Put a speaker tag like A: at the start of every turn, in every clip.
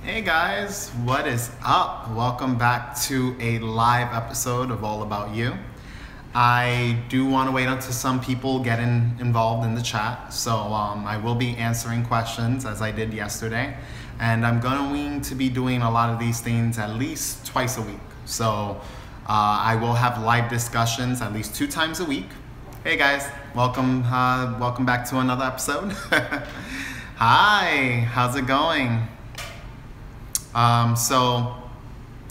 A: Hey guys, what is up? Welcome back to a live episode of All About You. I do want to wait until some people get involved in the chat, so I will be answering questions as I did yesterday, and I'm going to be doing a lot of these things at least twice a week. So I will have live discussions at least 2 times a week. Hey guys, welcome back to another episode. Hi, how's it going? So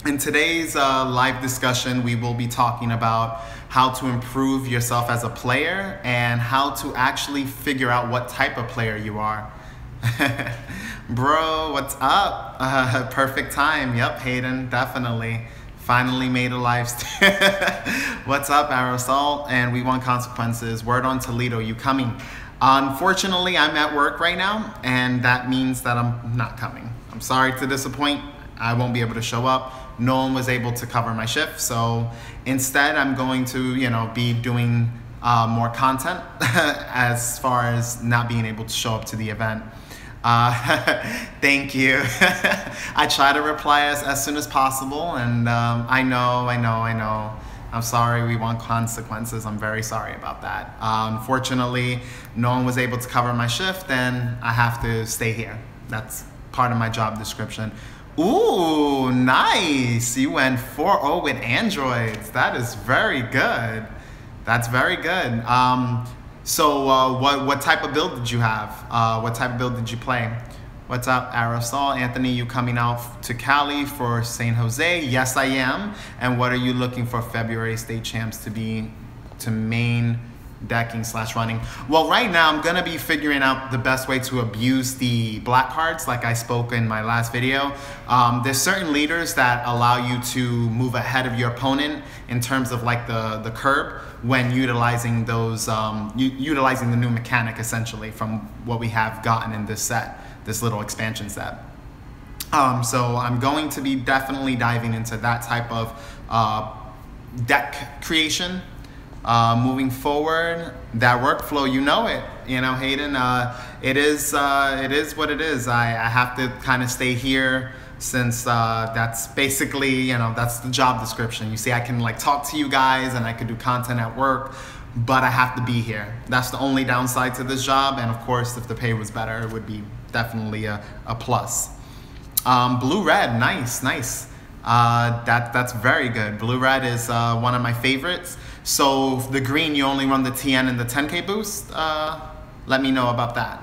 A: in today's live discussion, we will be talking about how to improve yourself as a player and how to actually figure out what type of player you are. Bro, what's up? Perfect time. Yep, Hayden, definitely. Finally made a live stream. What's up, Aerosol? And we want consequences. Word on Toledo, you coming? Unfortunately, I'm at work right now, and that means that I'm not coming. I'm sorry to disappoint. I won't be able to show up. No one was able to cover my shift, so instead I'm going to, be doing more content as far as not being able to show up to the event. Thank you. I try to reply as soon as possible, and I know. I'm sorry, we want consequences. I'm very sorry about that. Unfortunately, no one was able to cover my shift, and I have to stay here. That's part of my job description. Ooh, nice. You went 4-0 with androids. That is very good. That's very good. So what type of build did you have? What type of build did you play? What's up, Aerosol? Anthony, you coming out to Cali for San Jose? Yes, I am. And what are you looking for February state champs to main decking / running? Well, right now I'm gonna be figuring out the best way to abuse the black cards, like I spoke in my last video. There's certain leaders that allow you to move ahead of your opponent in terms of like the curb when utilizing those utilizing the new mechanic essentially from what we have gotten in this set, this little expansion set. So I'm going to be definitely diving into that type of deck creation. Moving forward, that workflow, Hayden, it is what it is. I have to kind of stay here since that's basically, that's the job description. You see, I can like talk to you guys and I could do content at work, but I have to be here. That's the only downside to this job. And of course, if the pay was better, it would be definitely a plus. Blue-red, nice. That's very good. Blue-red is one of my favorites. So the green, you only run the TN and the 10K boost. Let me know about that.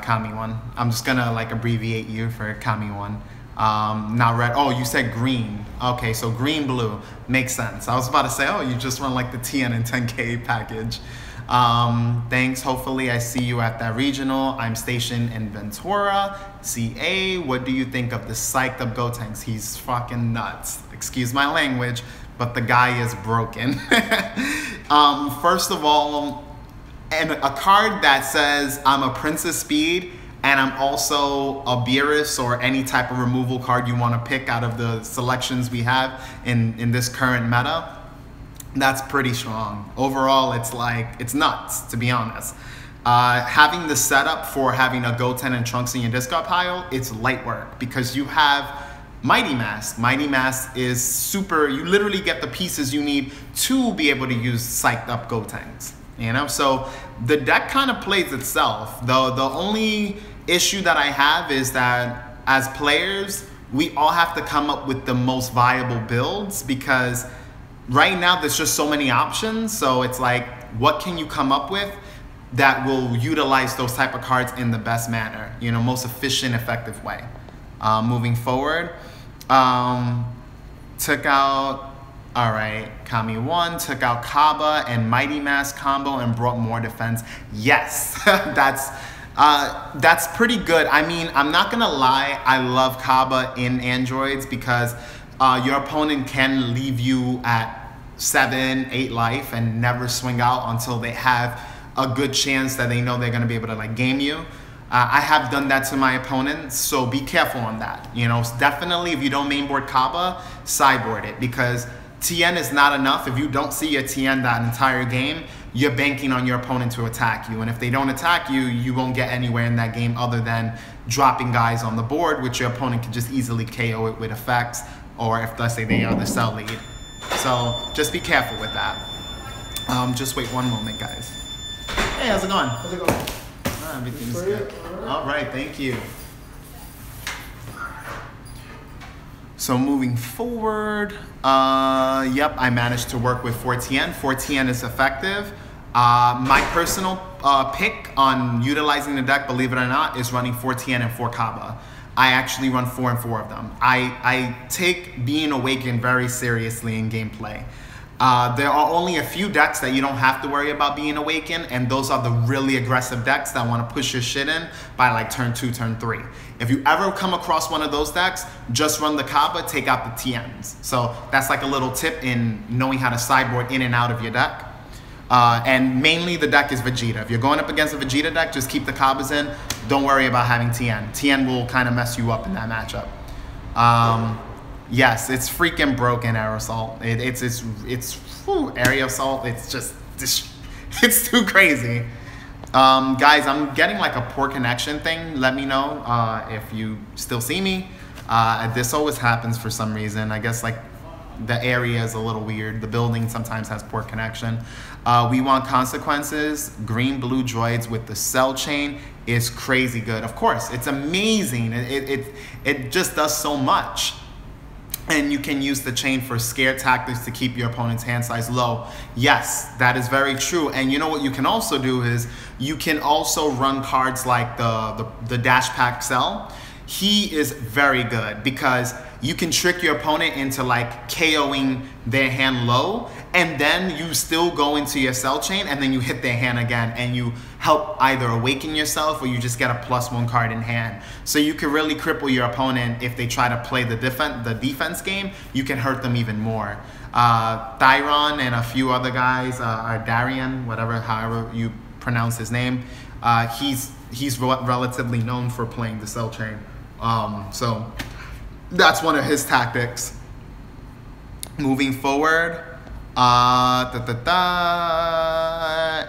A: Kami one. I'm just gonna like abbreviate you for Kami one. Not red. Oh, you said green. Okay, so green blue makes sense. I was about to say, oh, you just run like the TN and 10K package. Thanks. Hopefully I see you at that regional. I'm stationed in Ventura, CA. What do you think of the psyched up Gotenks? He's fucking nuts. Excuse my language, but the guy is broken. First of all, and a card that says I'm a Princess Speed and I'm also a Beerus or any type of removal card you want to pick out of the selections we have in this current meta, that's pretty strong. Overall, it's nuts, to be honest. Having the setup for having a Goten and Trunks in your discard pile, it's light work because you have Mighty Mask. Mighty Mask is super, you literally get the pieces you need to be able to use psyched up Gotenks. So the deck kind of plays itself. The only issue that I have is that as players, we all have to come up with the most viable builds because right now there's just so many options. So it's like, what can you come up with that will utilize those type of cards in the best manner, most efficient, effective way. Moving forward, took out, all right, Kami 1, took out Kaba and Mighty Mask combo and brought more defense. Yes, that's pretty good. I mean, I'm not gonna lie, I love Kaba in androids because your opponent can leave you at 7, 8 life and never swing out until they have a good chance that they know they're gonna be able to like game you. I have done that to my opponents, so be careful on that. Definitely if you don't mainboard Kaba, sideboard it because TN is not enough. If you don't see your TN that entire game, you're banking on your opponent to attack you. And if they don't attack you, you won't get anywhere in that game other than dropping guys on the board, which your opponent can just easily KO it with effects, or if, let's say, they are the cell lead. So just be careful with that. Just wait one moment, guys. Hey, how's it going?
B: How's it going?
A: Everything's good. All right, thank you. So moving forward, yep, I managed to work with 4TN. 4TN is effective. My personal pick on utilizing the deck, believe it or not, is running 4TN and 4 Kaba. I actually run 4 and 4 of them. I take being awakened very seriously in gameplay. There are only a few decks that you don't have to worry about being awakened, and those are the really aggressive decks that want to push your shit in by like turn 2, turn 3. If you ever come across one of those decks, just run the Kaba, take out the TNs. So that's like a little tip in knowing how to sideboard in and out of your deck. And mainly the deck is Vegeta. If you're going up against a Vegeta deck, just keep the Kabas in. Don't worry about having TN. TN will kind of mess you up in that matchup. Yes, it's freaking broken, Air Assault. Area Assault. It's just, it's too crazy. Guys, I'm getting like a poor connection thing. Let me know if you still see me. This always happens for some reason. I guess like the area is a little weird. The building sometimes has poor connection. We want consequences. Green blue droids with the cell chain is crazy good. Of course, it's amazing. It just does so much. And you can use the chain for scare tactics to keep your opponent's hand size low. Yes, that is very true. And you know what you can also do is you can also run cards like the Dash Pack Cell. He is very good because you can trick your opponent into like KOing their hand low, and then you still go into your cell chain and then you hit their hand again and you help either awaken yourself or you just get a +1 card in hand. So you can really cripple your opponent if they try to play the defense game. You can hurt them even more. Thyron and a few other guys, Darian, however you pronounce his name, he's relatively known for playing the cell chain. So that's one of his tactics. Moving forward,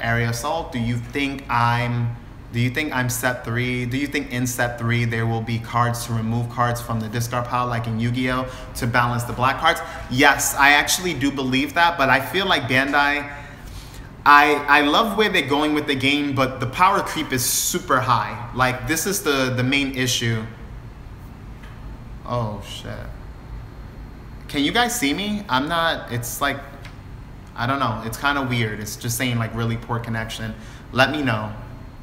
A: Area Assault. Do you think I'm set 3? Do you think in set 3 there will be cards to remove cards from the discard pile like in Yu-Gi-Oh to balance the black cards? Yes, I actually do believe that, but I feel like Bandai, I love where they're going with the game, but the power creep is super high. Like, this is the main issue. Oh shit. Can you guys see me? I'm not, it's like, I don't know, it's kind of weird. It's just saying like really poor connection. Let me know,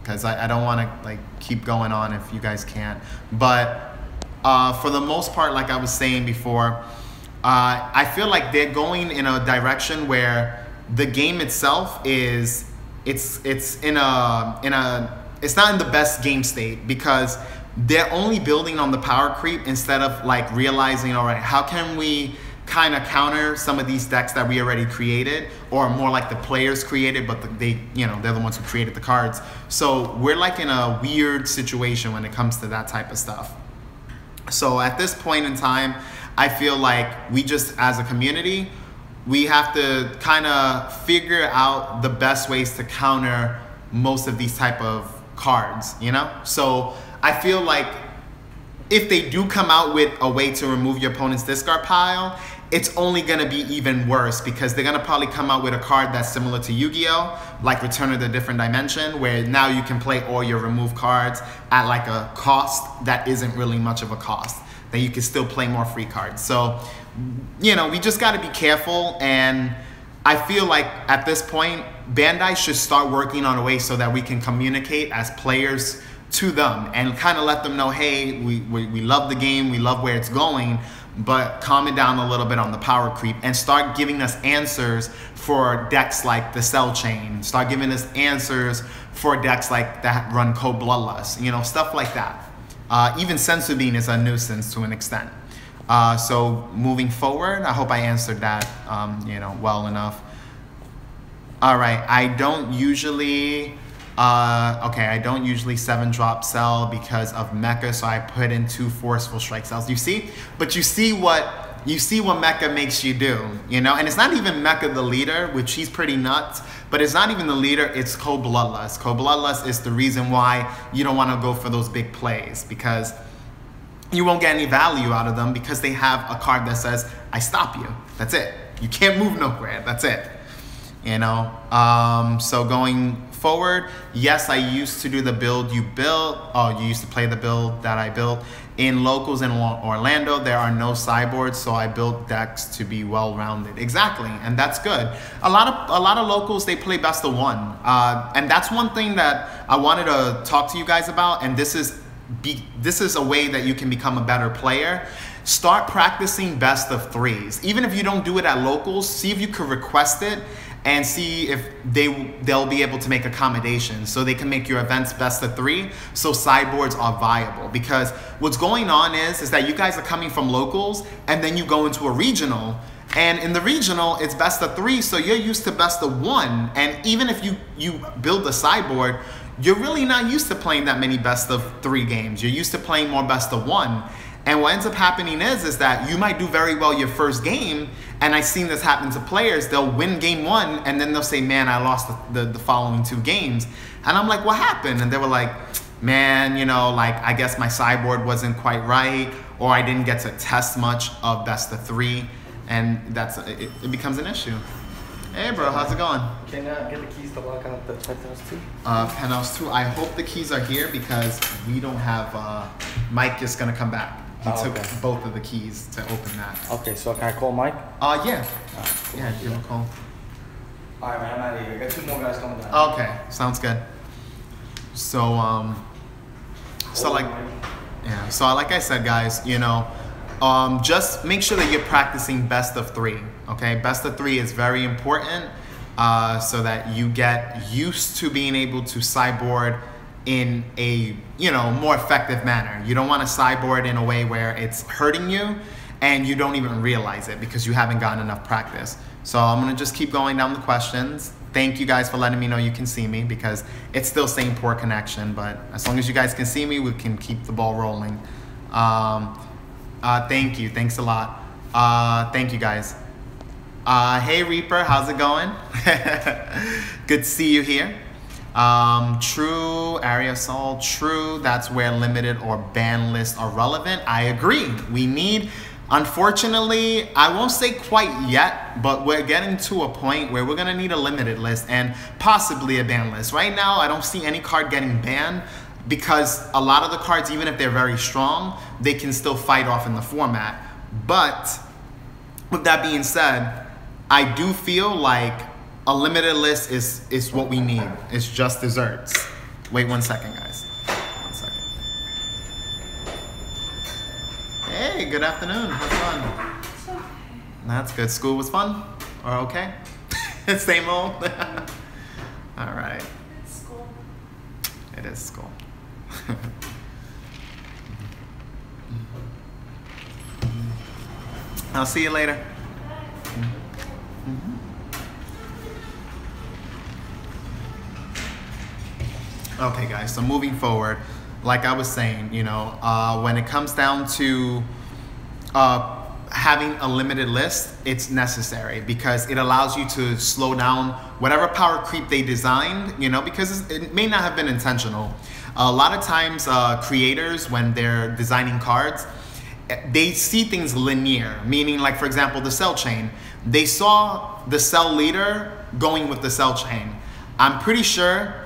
A: because I don't want to like keep going on if you guys can't. But for the most part, like I was saying before, I feel like they're going in a direction where the game itself is, it's not in the best game state, because they're only building on the power creep instead of like realizing, all right, how can we kind of counter some of these decks that we already created, or more like the players created, but they're the ones who created the cards. So we're like in a weird situation when it comes to that type of stuff. So at this point in time, I feel like we just, as a community, we have to kind of figure out the best ways to counter most of these type of cards, you know? So I feel like if they do come out with a way to remove your opponent's discard pile, it's only going to be even worse, because they're going to probably come out with a card that's similar to Yu-Gi-Oh, like Return of the Different Dimension, where now you can play all your removed cards at like a cost that isn't really much of a cost, that you can still play more free cards. So, we just got to be careful, and I feel like at this point, Bandai should start working on a way so that we can communicate as players to them and kind of let them know, hey, we love the game, we love where it's going, but calm it down a little bit on the power creep, and start giving us answers for decks like the Cell Chain. Start giving us answers for decks like that run Cold Bloodlust, stuff like that. Even Sensu Bean is a nuisance to an extent. So moving forward, I hope I answered that, well enough. All right, I don't usually 7-drop cell because of mecha, so I put in 2 forceful strike cells. You see? But you see what you see what Mecha makes you do, you know? And it's not even Mecha the leader, which he's pretty nuts, but it's not even the leader, it's Cold Bloodlust. Cold Bloodlust is the reason why you don't want to go for those big plays, because you won't get any value out of them because they have a card that says, I stop you. That's it. You can't move nowhere. That's it. You know? So going forward, yes, I used to do the build you built. Oh, you used to play the build that I built. In locals in Orlando, there are no sideboards, so I built decks to be well-rounded. Exactly, and that's good. A lot of locals, they play best of one, and that's one thing that I wanted to talk to you guys about. And this is a way that you can become a better player. Start practicing best of threes. Even if you don't do it at locals, see if you could request it and see if they'll be able to make accommodations so they can make your events best of three, so sideboards are viable. Because what's going on is that you guys are coming from locals and then you go into a regional, and in the regional it's best of three, so you're used to best of one. And even if you build a sideboard, you're really not used to playing that many best of three games. You're used to playing more best of one. And what ends up happening is that you might do very well your first game, and I've seen this happen to players. They'll win game one, and then they'll say, man, I lost the following two games. And I'm like, what happened? And they were like, man, you know, like, I guess my sideboard wasn't quite right, or I didn't get to test much of best of three, and it becomes an issue. Hey, bro, how's it going?
B: Can I get the keys to lock out the penthouse 2?
A: Penthouse 2, I hope the keys are here because we don't have, Mike is gonna come back. He took both of the keys to open that.
B: Okay, so can I call Mike?
A: Yeah.
B: Cool.
A: Yeah, give him a call.
B: Alright, man, I'm out of here. I got 2 more guys coming down.
A: Okay, sounds good. So, like I said, guys, you know, just make sure that you're practicing best of three, okay? Best of three is very important so that you get used to being able to sideboard in a, you know, more effective manner. You don't want to sideboard in a way where it's hurting you and you don't even realize it because you haven't gotten enough practice. So I'm going to just keep going down the questions. Thank you guys for letting me know you can see me because it's still saying poor connection, but as long as you guys can see me, we can keep the ball rolling. Thank you. Thanks a lot. Thank you guys. Hey Reaper, how's it going? Good to see you here. True, Area Sol, true, that's where limited or ban lists are relevant. I agree. We need, unfortunately, I won't say quite yet, but we're getting to a point where we're gonna need a limited list and possibly a ban list. Right now, I don't see any card getting banned because a lot of the cards, even if they're very strong, they can still fight off in the format. But with that being said, I do feel like a limited list is what we need. It's just desserts. Wait 1 second, guys. 1 second. Hey, good afternoon. How's it going?
C: It's okay.
A: That's good. School was fun? Or okay? Same old? All right.
C: It's school.
A: It is school. I'll see you later. Okay, guys, so moving forward, like I was saying, you know, when it comes down to having a limited list, it's necessary because it allows you to slow down whatever power creep they designed, you know, because it may not have been intentional. A lot of times creators, when they're designing cards, they see things linear, meaning like, for example, the cell chain. They saw the cell leader going with the cell chain. I'm pretty sure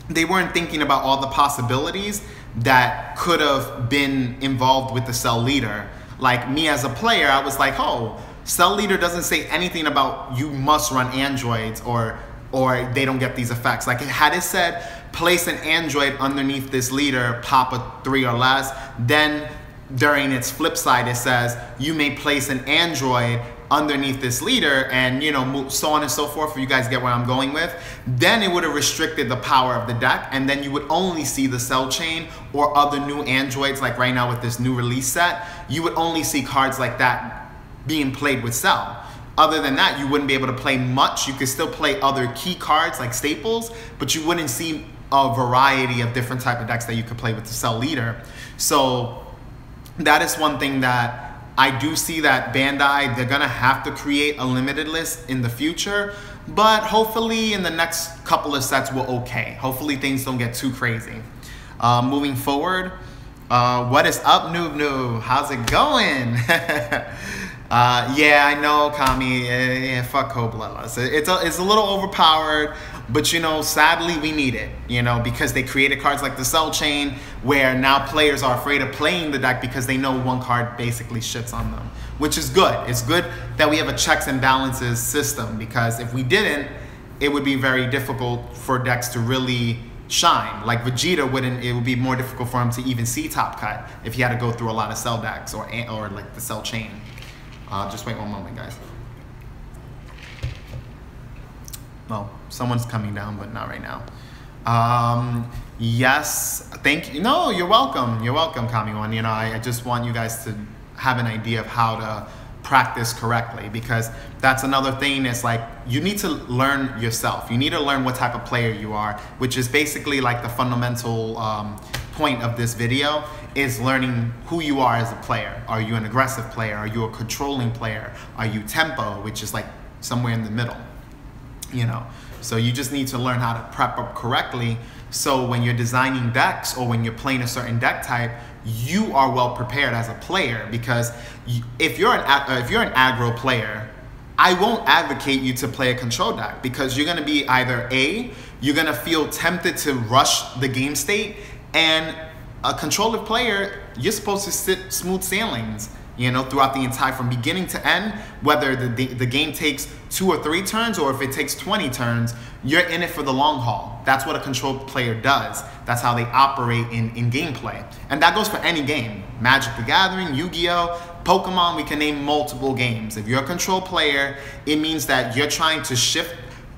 A: they weren't thinking about all the possibilities that could have been involved with the cell leader. Like me as a player, I was like, oh, cell leader doesn't say anything about you must run androids or they don't get these effects. Like had it said, place an android underneath this leader, pop a 3 or less, then during its flip side, it says you may place an android underneath this leader and, you know, so on and so forth, for you guys get where I'm going with, then it would have restricted the power of the deck, and then you would only see the cell chain or other new androids. Like right now with this new release set, you would only see cards like that being played with cell. Other than that, you wouldn't be able to play much. You could still play other key cards like staples, but you wouldn't see a variety of different type of decks that you could play with the cell leader. So that is one thing that I do see that Bandai, they're gonna have to create a limited list in the future, but hopefully in the next couple of sets we're okay. Hopefully things don't get too crazy. Moving forward, what is up, Noob? How's it going? Yeah, I know, Kami. Yeah, fuck Cold Bloodlust. It's a little overpowered, but you know, sadly we need it. You know, because they created cards like the Cell Chain, where now players are afraid of playing the deck because they know one card basically shits on them, which is good. It's good that we have a checks and balances system, because if we didn't, it would be very difficult for decks to really shine. Like Vegeta wouldn't. It would be more difficult for him to even see top cut if he had to go through a lot of Cell decks or like the Cell Chain. Just wait one moment, guys. Well, someone's coming down, but not right now. Yes, thank you. No, you're welcome. You're welcome, Kami-One. You know, I just want you guys to have an idea of how to practice correctly, because that's another thing. Is like, you need to learn yourself. You need to learn what type of player you are, which is basically like the fundamental point of this video, is learning who you are as a player. Are you an aggressive player? Are you a controlling player? Are you tempo, which is like somewhere in the middle, you know? So you just need to learn how to prep up correctly, so when you're designing decks or when you're playing a certain deck type, you are well prepared as a player. Because if you're an aggro player, I won't advocate you to play a control deck, because you're gonna be either you're gonna feel tempted to rush the game state, and a controller player, you're supposed to sit smooth sailings, you know, throughout the entire, from beginning to end. Whether the game takes 2 or 3 turns, or if it takes 20 turns, you're in it for the long haul. That's what a control player does. That's how they operate in gameplay. And that goes for any game. Magic the Gathering, Yu-Gi-Oh!, Pokemon, we can name multiple games. If you're a control player, it means that you're trying to shift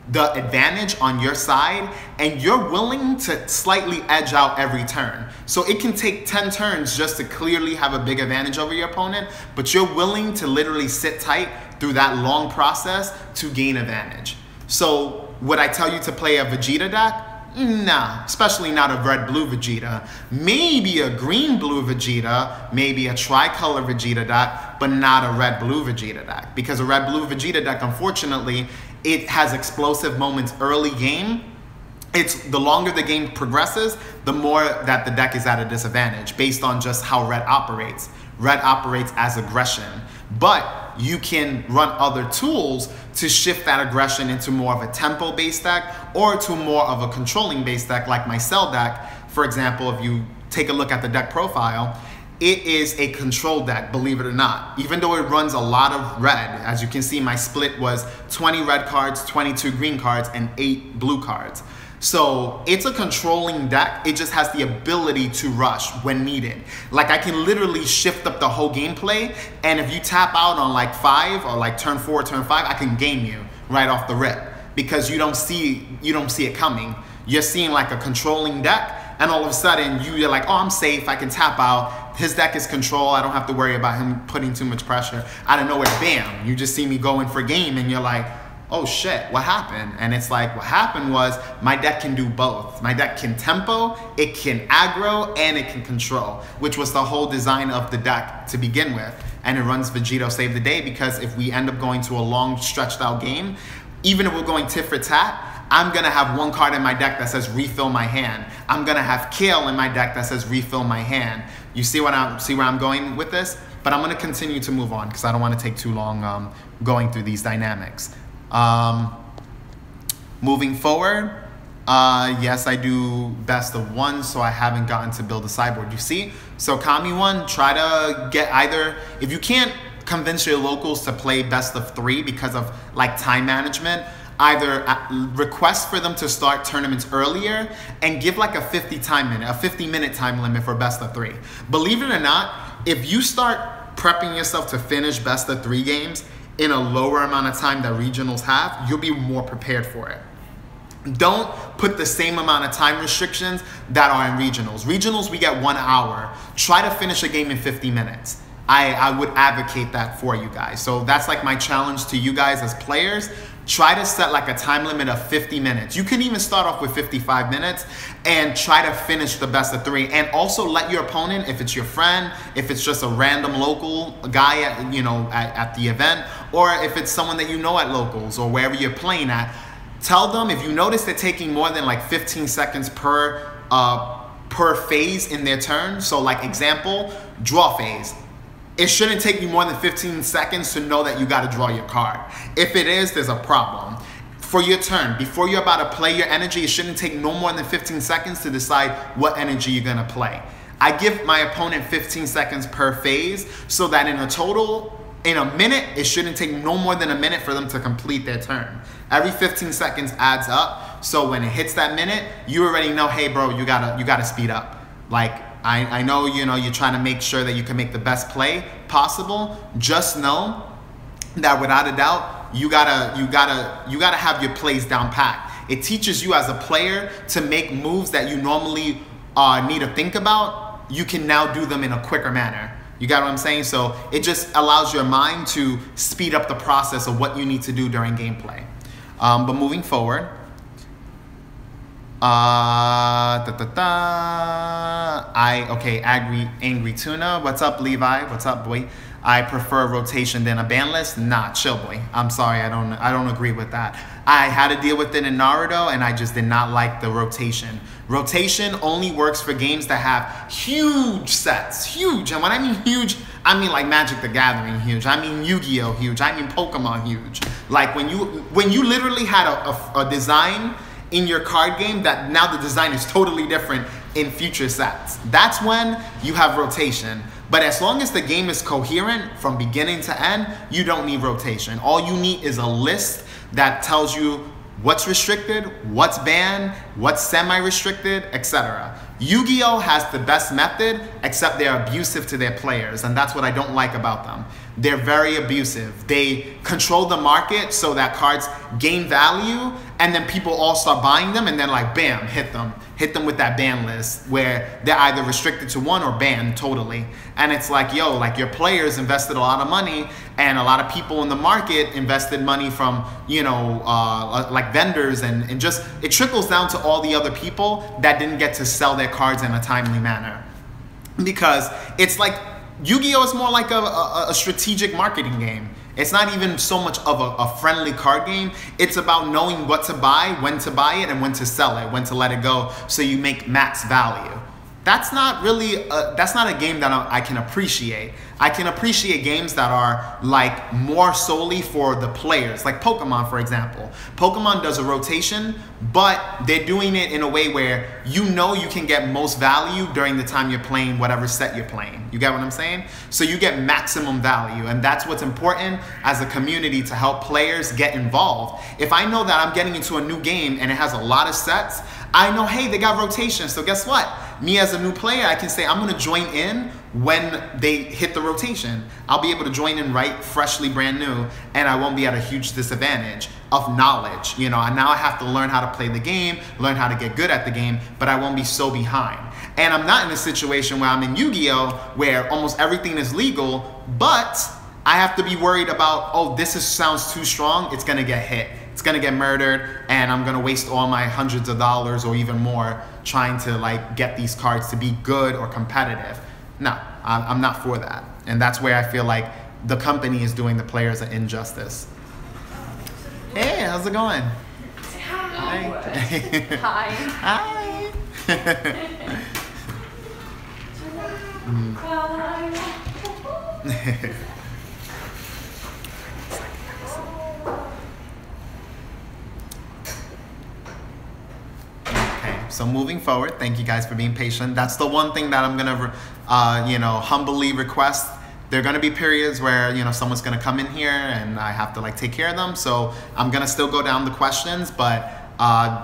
A: the advantage on your side, and you're willing to slightly edge out every turn. So it can take 10 turns just to clearly have a big advantage over your opponent, but you're willing to literally sit tight through that long process to gain advantage. So would I tell you to play a Vegeta deck? Nah, especially not a red-blue Vegeta. Maybe a green-blue Vegeta, maybe a tricolor Vegeta deck, but not a red-blue Vegeta deck. Because a red-blue Vegeta deck, unfortunately, it has explosive moments early game. It's the longer the game progresses, the more that the deck is at a disadvantage based on just how red operates. Red operates as aggression, but you can run other tools to shift that aggression into more of a tempo-based deck, or to more of a controlling-based deck, like my Cell deck. For example, if you take a look at the deck profile, it is a control deck, believe it or not. Even though it runs a lot of red, as you can see, my split was 20 red cards, 22 green cards, and 8 blue cards. So it's a controlling deck. It just has the ability to rush when needed. Like, I can literally shift up the whole gameplay, and if you tap out on like 5 or like turn 4, turn 5, I can game you right off the rip, because you don't see it coming. You're seeing like a controlling deck, and all of a sudden you're like, oh, I'm safe, I can tap out. His deck is control, I don't have to worry about him putting too much pressure. Out of nowhere, bam, you just see me going for game, and you're like, oh shit, what happened? And it's like, what happened was, my deck can do both. My deck can tempo, it can aggro, and it can control, which was the whole design of the deck to begin with. And it runs Vegito Save the Day, because if we end up going to a long stretched out game, even if we're going tit for tat, I'm gonna have one card in my deck that says refill my hand. I'm gonna have Kale in my deck that says refill my hand. You see where I'm going with this? But I'm gonna continue to move on, because I don't want to take too long going through these dynamics. Moving forward, yes, I do best of 1, so I haven't gotten to build a sideboard. You see? So Kami-One, try to get either, if you can't convince your locals to play best of 3 because of like time management, either request for them to start tournaments earlier and give like a 50-minute time limit for best of 3. Believe it or not, if you start prepping yourself to finish best of 3 games in a lower amount of time that regionals have, you'll be more prepared for it. Don't put the same amount of time restrictions that are in regionals. Regionals, we get 1 hour. Try to finish a game in 50 minutes. I would advocate that for you guys. So that's like my challenge to you guys as players. Try to set like a time limit of 50 minutes. You can even start off with 55 minutes and try to finish the best of 3. And also let your opponent, if it's your friend, if it's just a random local guy at, at the event, or if it's someone that you know at locals or wherever you're playing at, tell them if you notice they're taking more than like 15 seconds per phase in their turn. So like example, draw phase. It shouldn't take you more than 15 seconds to know that you got to draw your card. If it is, there's a problem. For your turn, before you're about to play your energy, it shouldn't take no more than 15 seconds to decide what energy you're going to play. I give my opponent 15 seconds per phase so that in a total, in a minute, it shouldn't take no more than a minute for them to complete their turn. Every 15 seconds adds up. So when it hits that minute, you already know, hey bro, you gotta speed up. Like, I know, you're trying to make sure that you can make the best play possible. Just know that without a doubt, you gotta have your plays down pat. It teaches you as a player to make moves that you normally need to think about. You can now do them in a quicker manner. You got what I'm saying? So it just allows your mind to speed up the process of what you need to do during gameplay. But moving forward, Angry Tuna. What's up, Levi? What's up, boy? I prefer rotation than a ban list. Nah, chill, boy. I'm sorry, I don't agree with that. I had to deal with it in Naruto, and I just did not like the rotation. Rotation only works for games that have huge sets, huge. And when I mean huge, I mean like Magic the Gathering huge. I mean Yu-Gi-Oh huge. I mean Pokemon huge. Like when you literally had a design in your card game that now the design is totally different in future sets. That's when you have rotation. But as long as the game is coherent from beginning to end, you don't need rotation. All you need is a list that tells you what's restricted, what's banned, what's semi-restricted, etc. Yu-Gi-Oh has the best method, except they're abusive to their players, and that's what I don't like about them. They're very abusive. They control the market so that cards gain value, and then people all start buying them, and then like, bam, hit them. Hit them with that ban list where they're either restricted to one or banned totally. And it's like, yo, like your players invested a lot of money, and a lot of people in the market invested money from, like vendors, and just, it trickles down to all the other people that didn't get to sell their cards in a timely manner. Because it's like, Yu-Gi-Oh is more like a strategic marketing game. It's not even so much of a friendly card game. It's about knowing what to buy, when to buy it, and when to sell it, when to let it go, so you make max value. That's not really, that's not a game that I can appreciate. I can appreciate games that are like more solely for the players, like Pokemon, for example. Pokemon does a rotation, but they're doing it in a way where you can get most value during the time you're playing whatever set you're playing. You get what I'm saying? So you get maximum value, and that's what's important as a community, to help players get involved. If I know that I'm getting into a new game and it has a lot of sets, I know, hey, they got rotation, so guess what? Me as a new player, I can say I'm gonna join in when they hit the rotation. I'll be able to join in right, freshly brand new, and I won't be at a huge disadvantage of knowledge. And now I have to learn how to play the game, learn how to get good at the game, but I won't be so behind. And I'm not in a situation where I'm in Yu-Gi-Oh, where almost everything is legal, but I have to be worried about, oh, this sounds too strong, it's gonna get hit. It's gonna get murdered, and I'm gonna waste all my hundreds of dollars or even more trying to like get these cards to be good or competitive. No, I'm not for that. And that's where I feel like the company is doing the players an injustice. Hey, how's it going? Hi. Hi. Hi. So moving forward, thank you guys for being patient. That's the one thing that I'm gonna, humbly request. There are gonna be periods where, someone's gonna come in here and I have to like take care of them. So I'm gonna still go down the questions, but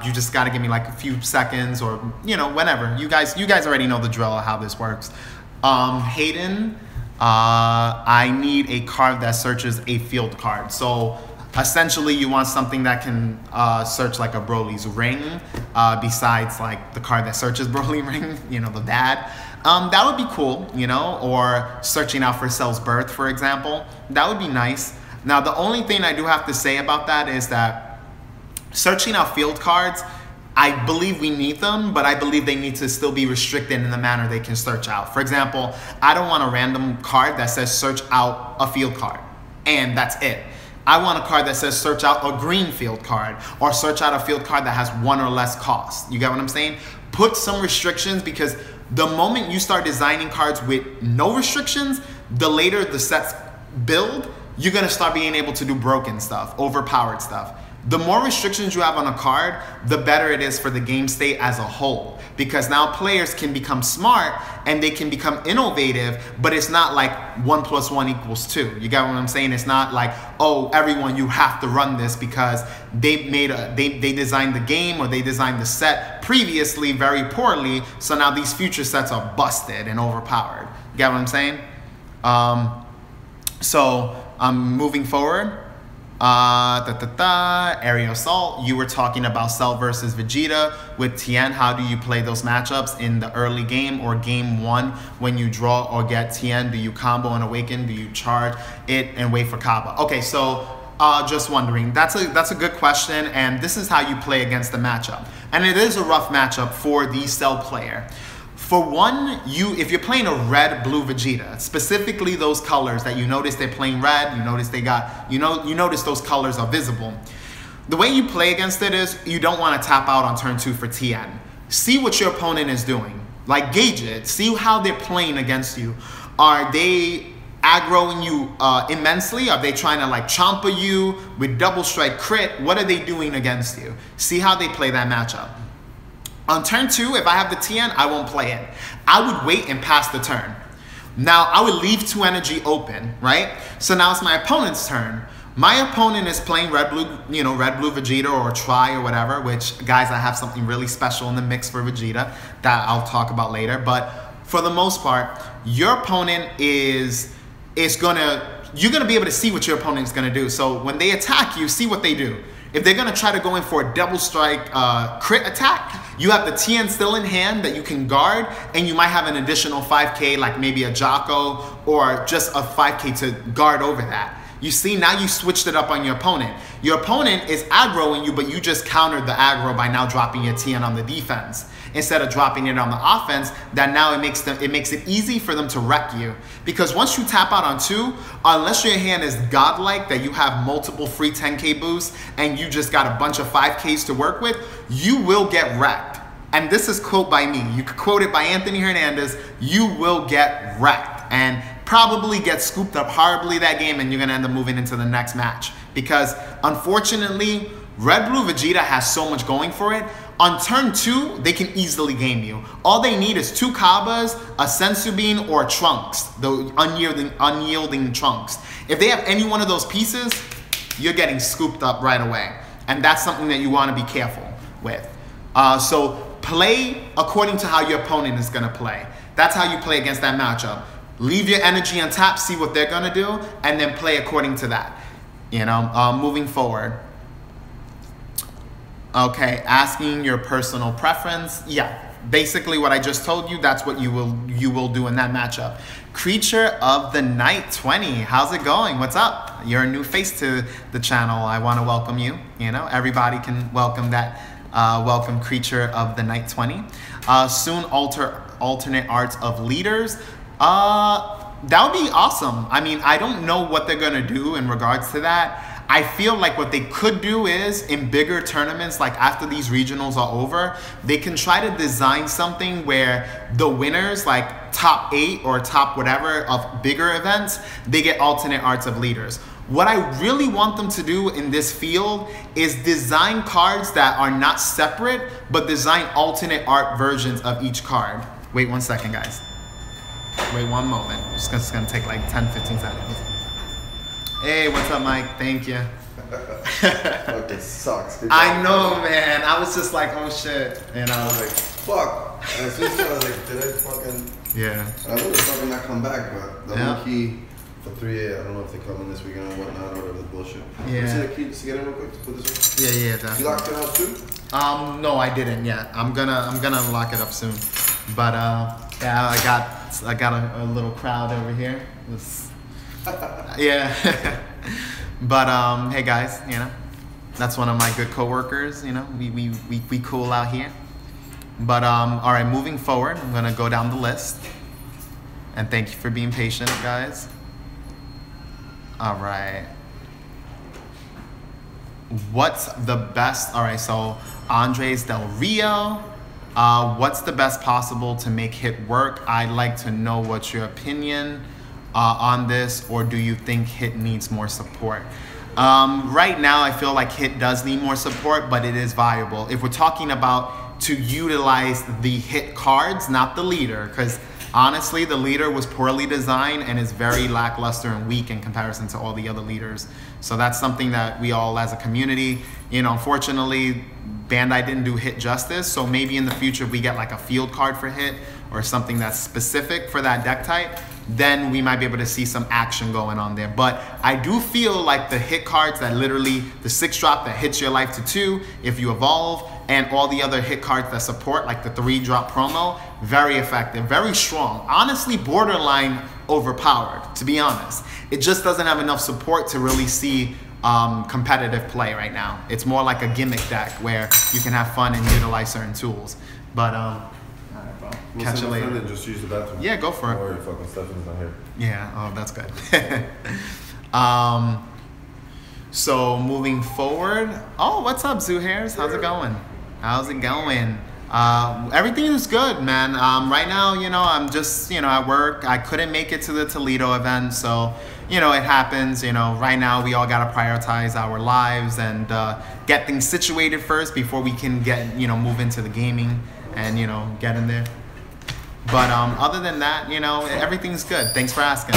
A: you just gotta give me like a few seconds or, whenever. You guys already know the drill of how this works. Hayden, I need a card that searches a field card. So essentially, you want something that can search like a Broly's ring, besides like the card that searches Broly ring, the dad. That would be cool, or searching out for Cell's birth, for example. That would be nice. Now, the only thing I do have to say about that is that searching out field cards, I believe we need them, but I believe they need to still be restricted in the manner they can search out. For example, I don't want a random card that says search out a field card, and that's it. I want a card that says search out a green field card, or search out a field card that has 1 or less cost. You get what I'm saying? Put some restrictions, because the moment you start designing cards with no restrictions, the later the sets build, you're gonna start being able to do broken stuff, overpowered stuff. The more restrictions you have on a card, the better it is for the game state as a whole. Because now players can become smart and they can become innovative, but it's not like 1 + 1 = 2. You get what I'm saying? It's not like, oh, everyone, you have to run this because they designed the game or they designed the set previously very poorly, so now these future sets are busted and overpowered. You get what I'm saying? Moving forward. Aerial Assault, you were talking about Cell versus Vegeta with Tien. How do you play those matchups in the early game or game 1 when you draw or get Tien? Do you combo and awaken? Do you charge it and wait for Kaba? Okay, so just wondering. That's a good question, and this is how you play against the matchup. And it is a rough matchup for the Cell player. For one, if you're playing a red, blue Vegeta, specifically those colors that you notice they're playing red, you notice you notice those colors are visible. The way you play against it is you don't want to tap out on turn 2 for Tien. See what your opponent is doing. Like, gauge it. See how they're playing against you. Are they aggroing you immensely? Are they trying to like chompa you with double strike crit? What are they doing against you? See how they play that matchup. On turn 2, if I have the Tien, I won't play it. I would wait and pass the turn. Now, I would leave 2 energy open, right? So now it's my opponent's turn. My opponent is playing red, blue Vegeta or Tri or whatever, which, guys, I have something really special in the mix for Vegeta that I'll talk about later. But for the most part, your opponent you're gonna be able to see what your opponent is gonna do. So when they attack you, see what they do. If they're gonna try to go in for a double strike crit attack, you have the Tien still in hand that you can guard, and you might have an additional 5k, like maybe a Jocko or just a 5k to guard over that. You see, now you switched it up on your opponent. Your opponent is aggroing you, but you just countered the aggro by now dropping your Tien on the defense. Instead of dropping it on the offense, that now it makes it easy for them to wreck you. Because once you tap out on 2, unless your hand is godlike, that you have multiple free 10k boosts and you just got a bunch of 5ks to work with, you will get wrecked. And this is quote by me. You could quote it by Anthony Hernandez. You will get wrecked and probably get scooped up horribly that game, and you're gonna end up moving into the next match. Because unfortunately, Red Blue Vegeta has so much going for it. On turn 2, they can easily game you. All they need is 2 Kabas, a Sensu Bean, or Trunks, the unyielding Trunks. If they have any one of those pieces, you're getting scooped up right away. And that's something that you want to be careful with. So play according to how your opponent is going to play. That's how you play against that matchup. Leave your energy on top, see what they're going to do, and then play according to that. You know, moving forward. Okay, asking your personal preference. Yeah, basically what I just told you, that's what you will do in that matchup. Creature of the Night 20, how's it going? What's up? You're a new face to the channel. I want to welcome you. You know, everybody can welcome that. Welcome Creature of the Night 20. Soon alternate arts of leaders. That would be awesome. I mean, I don't know what they're gonna do in regards to that. I feel like what they could do is, in bigger tournaments, like after these regionals are over, they can try to design something where the winners, like top 8 or top whatever of bigger events, they get alternate arts of leaders. What I really want them to do in this field is design cards that are not separate, but design alternate art versions of each card. Wait 1 second, guys. Wait 1 moment. It's gonna take like 10-15 seconds. Hey, what's up, Mike? Thank you.
B: Fucking sucks.
A: I know, man. I was just like, oh shit. And I was like,
B: fuck. And as soon as I was like, did I fucking...
A: Yeah.
B: I would have fucking not come back, but the whole key for 3A, I don't know if they come in this weekend or whatnot, or whatever the bullshit.
A: Yeah.
B: See the key just to get in real quick to put this in?
A: Yeah, definitely.
B: You locked it up too?
A: No, I didn't yet. I'm gonna lock it up soon. But yeah, I got a little crowd over here. Yeah. But hey guys, you know, that's one of my good coworkers. You know, we cool out here. But all right, moving forward, I'm gonna go down the list. And thank you for being patient, guys. All right. What's the best? All right, so Andres Del Rio. What's the best possible to make Hit work? I'd like to know what's your opinion on this, or do you think Hit needs more support? Right now, I feel like Hit does need more support, but it is viable. If we're talking about to utilize the Hit cards, not the leader, because honestly, the leader was poorly designed and is very lackluster and weak in comparison to all the other leaders. So that's something that we all as a community, you know, unfortunately, Bandai didn't do Hit justice. So maybe in the future, if we get like a field card for Hit or something that's specific for that deck type, then we might be able to see some action going on there. But I do feel like the Hit cards that literally, the 6-drop that hits your life to 2 if you evolve, and all the other Hit cards that support, like the 3-drop promo, very effective, very strong. Honestly, borderline overpowered, to be honest. It just doesn't have enough support to really see competitive play right now. It's more like a gimmick deck where you can have fun and utilize certain tools. But catch you later.
B: Just use the bathroom.
A: Yeah, go for it.
B: Don't worry, fucking Stephanie's not here.
A: Yeah, oh, that's good. So moving forward. Oh, what's up, Zoo Hairs? How's it going? How's it going? Everything is good, man. Right now, you know, I'm just, you know, at work. I couldn't make it to the Toledo event, so, you know, it happens. You know, right now we all gotta prioritize our lives and get things situated first before we can get, you know, move into the gaming and, you know, get in there. But other than that, you know, everything's good. Thanks for asking.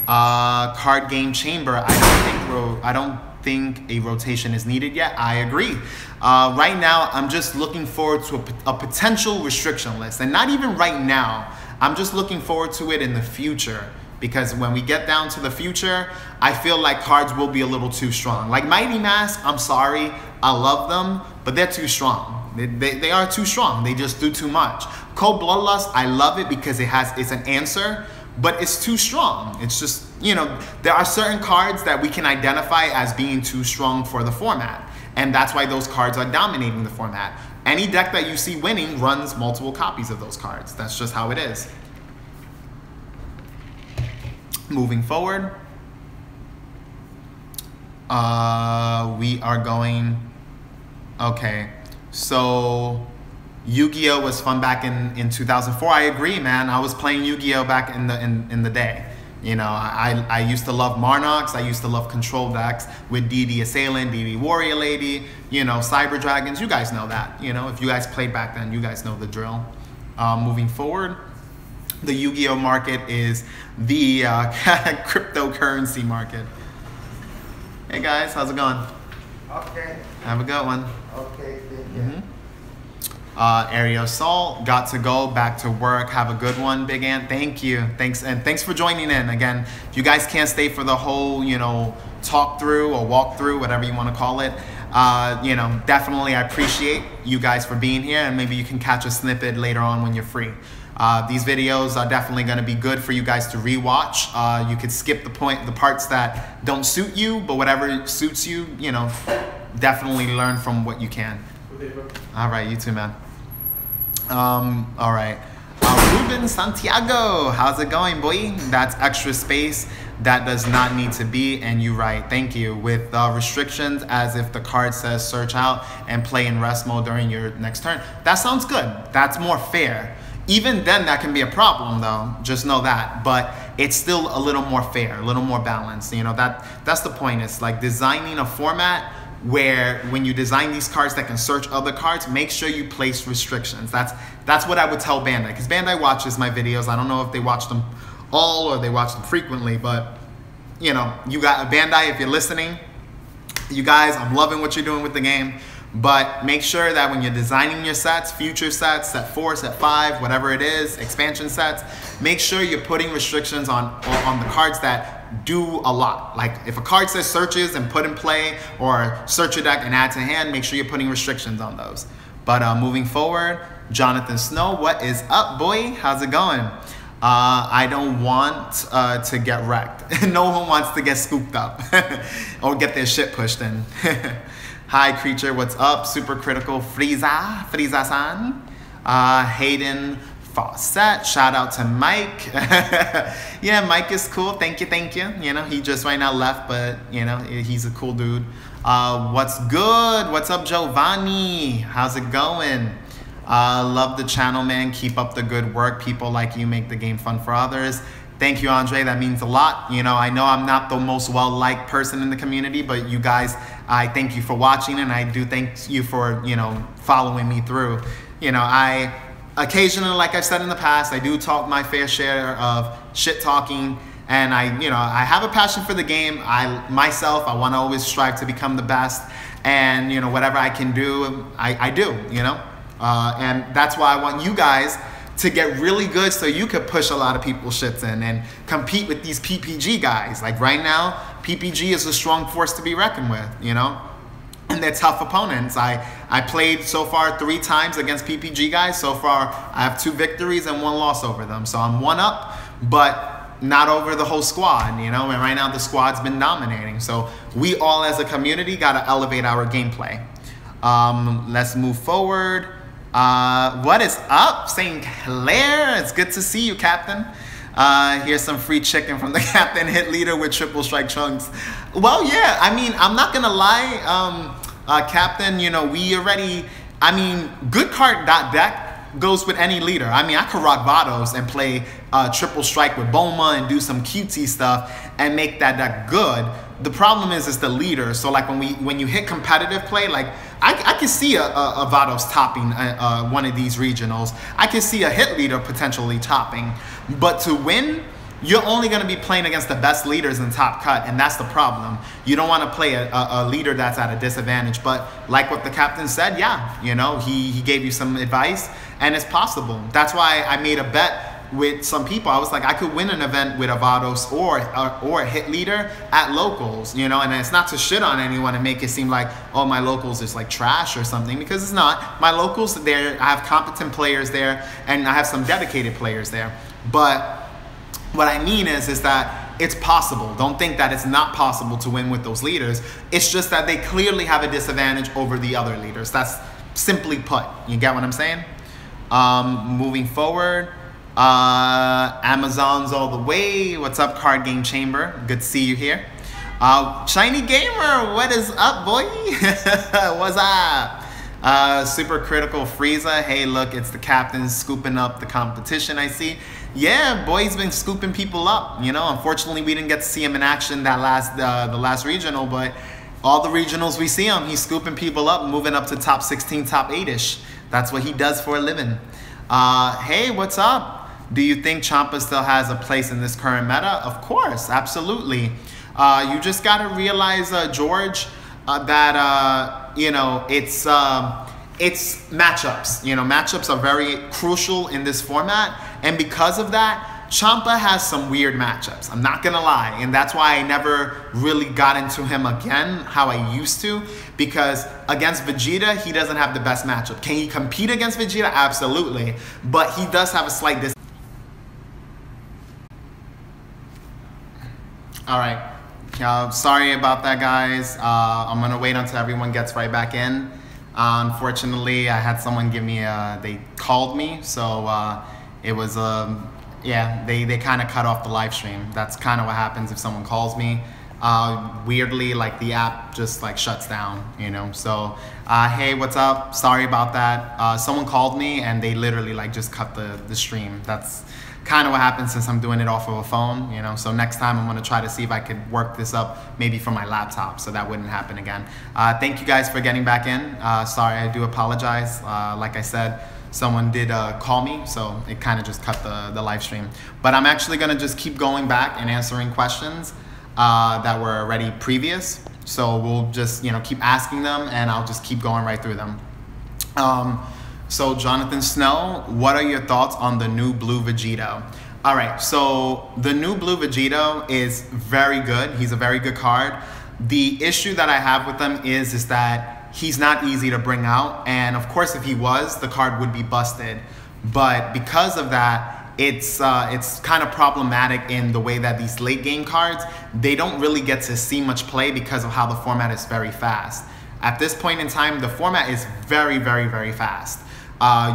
A: Card game chamber. I don't think a rotation is needed yet. I agree. Right now, I'm just looking forward to a potential restriction list, and not even right now. I'm just looking forward to it in the future, because when we get down to the future, I feel like cards will be a little too strong. Like Mighty Mask, I'm sorry, I love them, but they're too strong. They are too strong. They just do too much. Cold Bloodlust, I love it because it's an answer, but it's too strong. It's just, you know, there are certain cards that we can identify as being too strong for the format. And that's why those cards are dominating the format. Any deck that you see winning runs multiple copies of those cards. That's just how it is. Moving forward, we are going, okay. So Yu-Gi-Oh was fun back in 2004. I agree, man. I was playing Yu-Gi-Oh back in the day. You know, I used to love Marnox. I used to love control decks with DD Assailant, DD Warrior Lady, you know, Cyber Dragons. You guys know that. You know, if you guys played back then, you guys know the drill. Moving forward, the Yu-Gi-Oh market is the cryptocurrency market. Hey guys, how's it going?
B: Okay.
A: Have a good one.
B: Okay, thank you.
A: Area Assault, got to go back to work. Have a good one, Big Ant. Thank you. Thanks, and thanks for joining in. Again, if you guys can't stay for the whole, you know, talk through or walk through, whatever you want to call it, you know, definitely I appreciate you guys for being here, and maybe you can catch a snippet later on when you're free. These videos are definitely going to be good for you guys to rewatch. You could skip the parts that don't suit you, but whatever suits you, you know, definitely learn from what you can. All right, you too, man. All right. Ruben Santiago, how's it going, boy? That's extra space that does not need to be, and you right. Thank you. With restrictions, as if the card says search out and play in rest mode during your next turn. That sounds good. That's more fair. Even then, that can be a problem, though. Just know that. But it's still a little more fair, a little more balanced. You know, that's the point. It's like designing a format where when you design these cards that can search other cards, make sure you place restrictions. That's what I would tell Bandai, because Bandai watches my videos. I don't know if they watch them all or they watch them frequently, but you know, you got Bandai, if you're listening, you guys, I'm loving what you're doing with the game, but make sure that when you're designing your sets, future sets, set 4, set 5, whatever it is, expansion sets, make sure you're putting restrictions on the cards that do a lot. Like if a card says searches and put in play, or search your deck and add to hand, make sure you're putting restrictions on those. But moving forward, Jonathan Snow, what is up, boy? How's it going? I don't want to get wrecked. No one wants to get scooped up or get their shit pushed in. Hi, creature. What's up? Super critical. Frieza-san. Hayden Fawcett. Shout out to Mike. Yeah, Mike is cool. Thank you. You know, he just right now left, but you know, he's a cool dude. What's good? What's up, Giovanni? How's it going? Love the channel, man. Keep up the good work. People like you make the game fun for others. Thank you, Andre. That means a lot. You know I'm not the most well-liked person in the community, but you guys, I thank you for watching, and I do thank you for, you know, following me through. You know, I occasionally, like I've said in the past, I do talk my fair share of shit talking, and I have a passion for the game. I want to always strive to become the best, and, you know, whatever I can do, I do, you know. And that's why I want you guys to get really good so you could push a lot of people's shits in and compete with these PPG guys. Like right now, PPG is a strong force to be reckoned with, you know? And they're tough opponents. I played so far 3 times against PPG guys. So far, I have 2 victories and 1 loss over them. So I'm 1 up, but not over the whole squad, you know? And right now the squad's been dominating. So we all as a community gotta elevate our gameplay. Let's move forward. What is up, St. Clair? It's good to see you, Captain. Here's some free chicken from the Captain Hit Leader with triple strike chunks. Well, yeah, I mean, I'm not gonna lie, Captain, you know, we already, I mean, good card deck goes with any leader. I mean, I could rock Vados and play triple strike with Boma and do some cutesy stuff and make that deck good. The problem is the leader. So like when you hit competitive play, like I can see a Vados topping one of these regionals. I can see a hit leader potentially topping. But to win, you're only going to be playing against the best leaders in top cut, and that's the problem. You don't want to play a leader that's at a disadvantage. But like what the captain said, yeah, you know, he gave you some advice, and it's possible. That's why I made a bet with some people. I was like, I could win an event with a Vados or a hit leader at locals, you know, and it's not to shit on anyone and make it seem like, oh, my locals is like trash or something, because it's not. My locals there, I have competent players there, and I have some dedicated players there. But what I mean is that it's possible. Don't think that it's not possible to win with those leaders. It's just that they clearly have a disadvantage over the other leaders. That's simply put. You get what I'm saying? Moving forward. Amazon's all the way. What's up, Card Game Chamber? Good to see you here. Shiny Gamer, what is up, boy? What's up? Super Critical Frieza. Hey, look, it's the captain scooping up the competition, I see. Yeah, boy, he's been scooping people up. You know, unfortunately, we didn't get to see him in action the last regional, but all the regionals we see him, he's scooping people up, moving up to top 16, top 8-ish. That's what he does for a living. Hey, what's up? Do you think Champa still has a place in this current meta? Of course, absolutely. You just got to realize, George, that, you know, it's matchups. You know, matchups are very crucial in this format. And because of that, Champa has some weird matchups. I'm not going to lie. And that's why I never really got into him again how I used to. Because against Vegeta, he doesn't have the best matchup. Can he compete against Vegeta? Absolutely. But he does have a slight disadvantage. All right. Sorry about that, guys. I'm going to wait until everyone gets right back in. Unfortunately, I had someone give me they called me. So it was, yeah, they kind of cut off the live stream. That's kind of what happens if someone calls me. Weirdly, like the app just like shuts down, you know. So, hey, what's up? Sorry about that. Someone called me and they literally like just cut the stream. That's kind of what happens since I'm doing it off of a phone, you know. So next time I'm gonna try to see if I could work this up maybe from my laptop so that wouldn't happen again. Thank you guys for getting back in. Sorry, I do apologize. Like I said, someone did call me, so it kind of just cut the live stream. But I'm actually gonna just keep going back and answering questions that were already previous. So we'll just, you know, keep asking them and I'll just keep going right through them. So Jonathan Snow, what are your thoughts on the new blue Vegito? All right, so the new blue Vegito is very good. He's a very good card. The issue that I have with him is that he's not easy to bring out. And of course, if he was, the card would be busted. But because of that, it's kind of problematic in the way that these late game cards, they don't really get to see much play because of how the format is very fast. At this point in time, the format is very, very, very fast.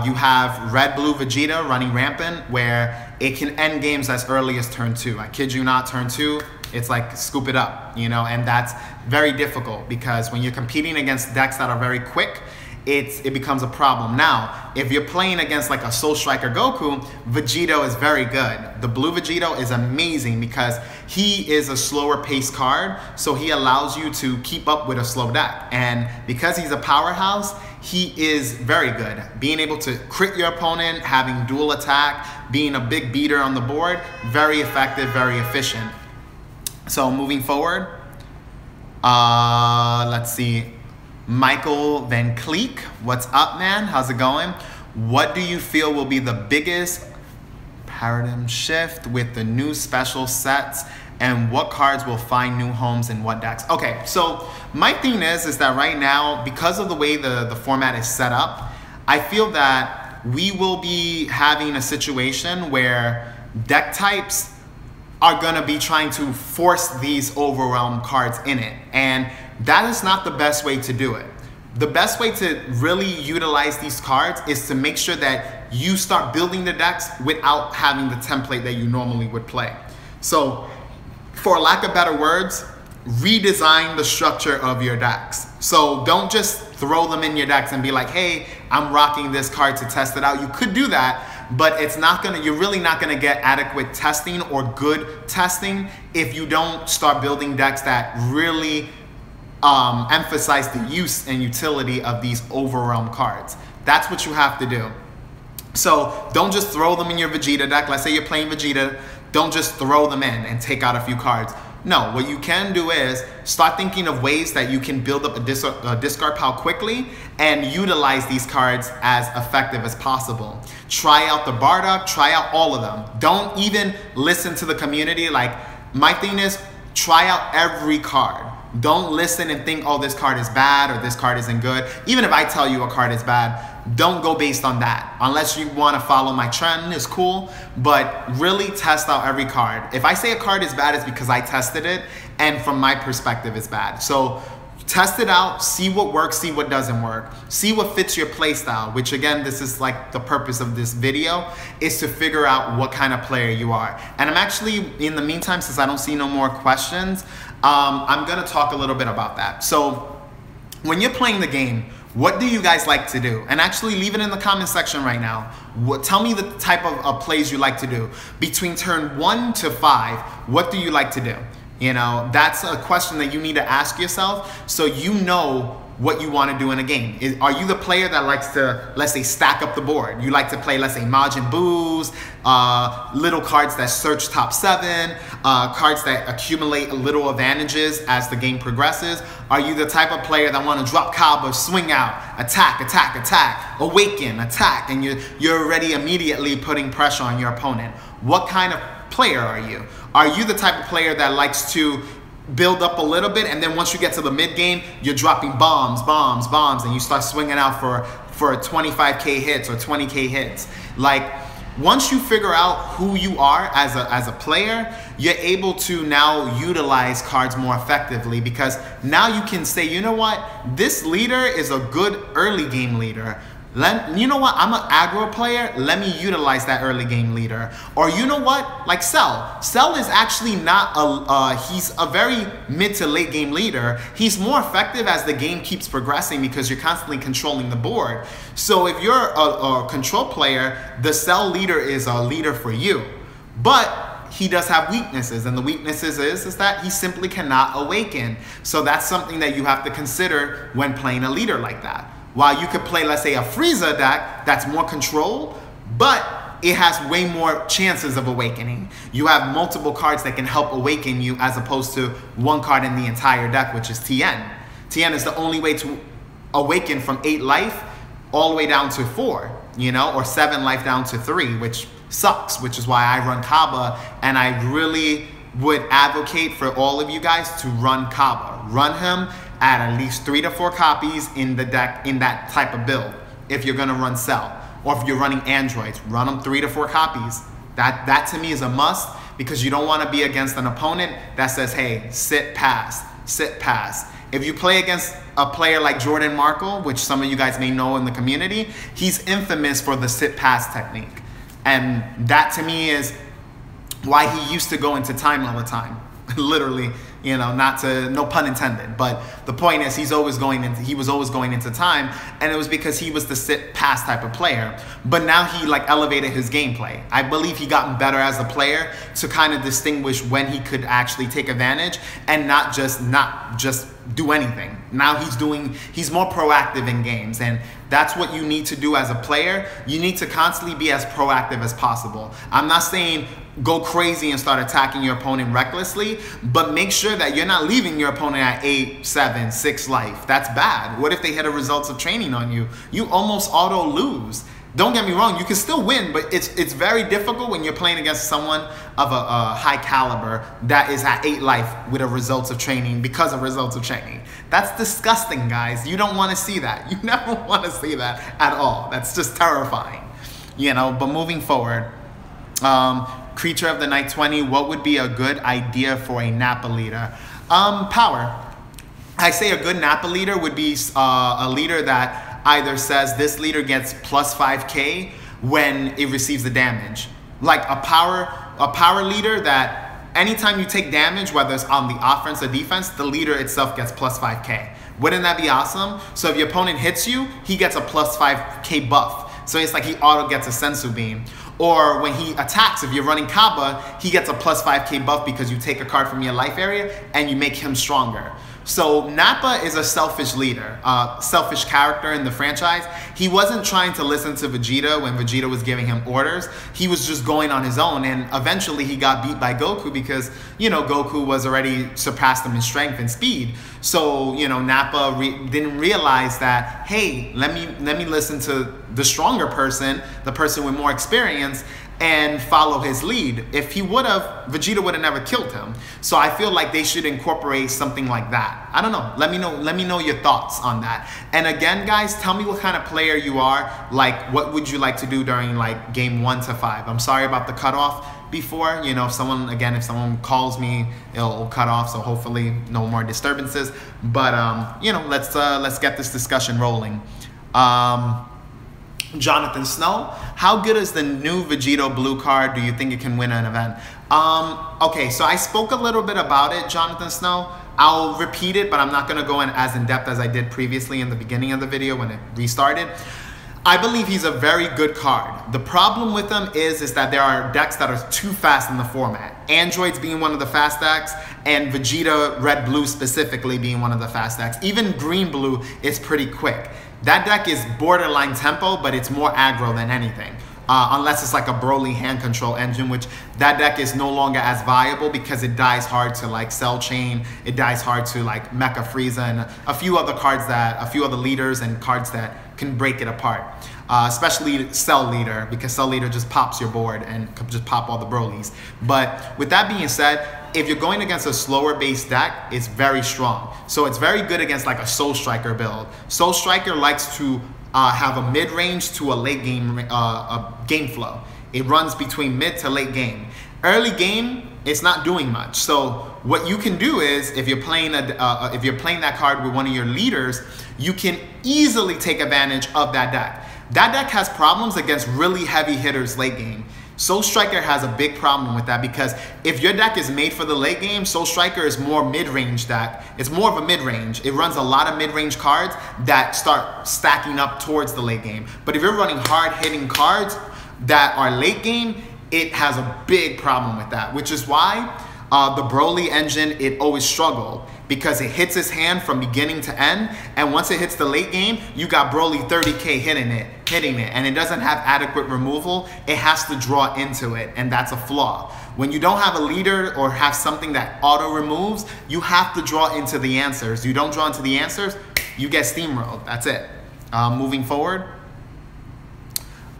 A: You have red, blue Vegeta running rampant, where it can end games as early as turn 2. I kid you not, turn 2, it's like scoop it up, you know, and that's very difficult because when you're competing against decks that are very quick, it becomes a problem. Now, if you're playing against like a Soul Striker Goku, Vegito is very good. The blue Vegito is amazing because he is a slower paced card, so he allows you to keep up with a slow deck. And because he's a powerhouse, he is very good. Being able to crit your opponent, having dual attack, being a big beater on the board, very effective, very efficient. So moving forward, let's see. Michael Van Cleek, what's up, man? How's it going? What do you feel will be the biggest paradigm shift with the new special sets, and what cards will find new homes in what decks? Okay, so my thing is that right now, because of the way the format is set up, I feel that we will be having a situation where deck types are gonna be trying to force these overwhelm cards in it, and that is not the best way to do it. The best way to really utilize these cards is to make sure that you start building the decks without having the template that you normally would play. So, for lack of better words, redesign the structure of your decks. So don't just throw them in your decks and be like, hey, I'm rocking this card to test it out. You could do that, but you're really not gonna get adequate testing or good testing if you don't start building decks that really emphasize the use and utility of these overwhelm cards. That's what you have to do. So don't just throw them in your Vegeta deck. Let's say you're playing Vegeta, don't just throw them in and take out a few cards. No, what you can do is start thinking of ways that you can build up a discard pile quickly and utilize these cards as effective as possible. Try out the Bardock, try out all of them. Don't even listen to the community. Like, my thing is, try out every card. Don't listen and think, oh, this card is bad or this card isn't good. Even if I tell you a card is bad, don't go based on that. Unless you want to follow my trend, it's cool. But really test out every card. If I say a card is bad, it's because I tested it, and from my perspective, it's bad. So test it out, see what works, see what doesn't work. See what fits your play style, which again, this is like the purpose of this video, is to figure out what kind of player you are. And I'm actually, in the meantime, since I don't see no more questions, I'm gonna talk a little bit about that. So when you're playing the game, what do you guys like to do? And actually leave it in the comment section right now. Tell me the type of plays you like to do. Between turn 1 to 5, what do you like to do? You know, that's a question that you need to ask yourself so you know what you want to do in a game. Are you the player that likes to, let's say, stack up the board? You like to play, let's say, Majin Boos, little cards that search top 7, cards that accumulate little advantages as the game progresses? Are you the type of player that want to drop Kaba, swing out, attack, attack, attack, awaken, attack, and you're already immediately putting pressure on your opponent? What kind of player are you? Are you the type of player that likes to build up a little bit, and then once you get to the mid game, you're dropping bombs, bombs, bombs, and you start swinging out for 25k hits or 20k hits? Like, once you figure out who you are as a player, you're able to now utilize cards more effectively, because now you can say, you know what, this leader is a good early game leader. You know what, I'm an aggro player, let me utilize that early game leader. Or you know what, like Cell. Cell is actually not he's a very mid to late game leader. He's more effective as the game keeps progressing because you're constantly controlling the board. So if you're a control player, the Cell leader is a leader for you. But he does have weaknesses, and the weaknesses is that he simply cannot awaken. So that's something that you have to consider when playing a leader like that. While you could play, let's say, a Frieza deck that's more controlled, but it has way more chances of awakening. You have multiple cards that can help awaken you as opposed to one card in the entire deck, which is Tien. Tien is the only way to awaken from 8 life all the way down to 4, you know, or 7 life down to 3, which sucks, which is why I run Kaba, and I really would advocate for all of you guys to run Kaba. Run him at least 3 to 4 copies in the deck in that type of build. If you're gonna run Cell, or if you're running androids, run them 3 to 4 copies. That to me is a must, because you don't want to be against an opponent that says, hey, sit, pass, sit, pass. If you play against a player like Jordan Markle, which some of you guys may know in the community, he's infamous for the sit pass technique. And that to me is why he used to go into time all the time. Literally, you know, no pun intended, but the point is he was always going into time, and it was because he was the sit pass type of player. But now he like elevated his gameplay. I believe he gotten better as a player to kind of distinguish when he could actually take advantage and not just do anything. Now he's more proactive in games, and that's what you need to do as a player. You need to constantly be as proactive as possible. I'm not saying go crazy and start attacking your opponent recklessly, but make sure that you're not leaving your opponent at 8, 7, 6 life. That's bad. What if they hit a results of training on you? You almost auto lose. Don't get me wrong, you can still win, but it's very difficult when you're playing against someone of a high caliber that is at 8 life with a results of training because of results of training. That's disgusting, guys. You don't want to see that. You never want to see that at all. That's just terrifying, you know. But moving forward, Creature of the Night 20, what would be a good idea for a Napa leader? Power. I say a good Napa leader would be a leader that either says this leader gets plus 5k when it receives the damage. Like a power leader that anytime you take damage, whether it's on the offense or defense, the leader itself gets plus 5k. Wouldn't that be awesome? So if your opponent hits you, he gets a plus 5k buff. So it's like he auto gets a sensu beam. Or when he attacks, if you're running Kaba, he gets a plus 5k buff because you take a card from your life area and you make him stronger. So Nappa is a selfish leader, selfish character in the franchise. He wasn't trying to listen to Vegeta when Vegeta was giving him orders. He was just going on his own, and eventually he got beat by Goku because, you know, Goku was already surpassed him in strength and speed. So, you know, Nappa didn't realize that, hey, let me listen to the stronger person, the person with more experience, and follow his lead. If he would have, Vegeta would have never killed him. So I feel like they should incorporate something like that. I don't know. Let me know your thoughts on that. And again, guys, tell me what kind of player you are. Like, what would you like to do during like game 1 to 5? I'm sorry about the cutoff before. You know, if someone calls me, it'll cut off. So hopefully no more disturbances. But you know, let's get this discussion rolling. Jonathan Snow, how good is the new Vegito blue card? Do you think it can win an event? Okay, so I spoke a little bit about it, Jonathan Snow. I'll repeat it, but I'm not going to go in as in-depth as I did previously in the beginning of the video when it restarted. I believe he's a very good card. The problem with him is that there are decks that are too fast in the format. Androids being one of the fast decks, and Vegeta Red-Blue specifically being one of the fast decks. Even Green-Blue is pretty quick. That deck is borderline tempo, but it's more aggro than anything. Unless it's like a Broly hand control engine, which that deck is no longer as viable because it dies hard to like Cell Chain, it dies hard to like Mecha Frieza, and a few other leaders and cards that can break it apart. Especially Cell Leader, because Cell Leader just pops your board and just pop all the Brolys. But with that being said, if you're going against a slower base deck, it's very strong. So it's very good against like a Soul Striker build. Soul Striker likes to have a mid-range to a late game game flow. It runs between mid to late game. Early game, it's not doing much. So what you can do is, if you're playing that card with one of your leaders, you can easily take advantage of that deck. That deck has problems against really heavy hitters late game. Soul Striker has a big problem with that because if your deck is made for the late game, Soul Striker is more mid-range deck. It's more of a mid-range. It runs a lot of mid-range cards that start stacking up towards the late game. But if you're running hard-hitting cards that are late game, it has a big problem with that, which is why the Broly engine, it always struggled because it hits his hand from beginning to end, and once it hits the late game, you got Broly 30k hitting it, and it doesn't have adequate removal. It has to draw into it, and that's a flaw. When you don't have a leader or have something that auto removes, you have to draw into the answers. You don't draw into the answers, you get steamrolled. That's it. Moving forward.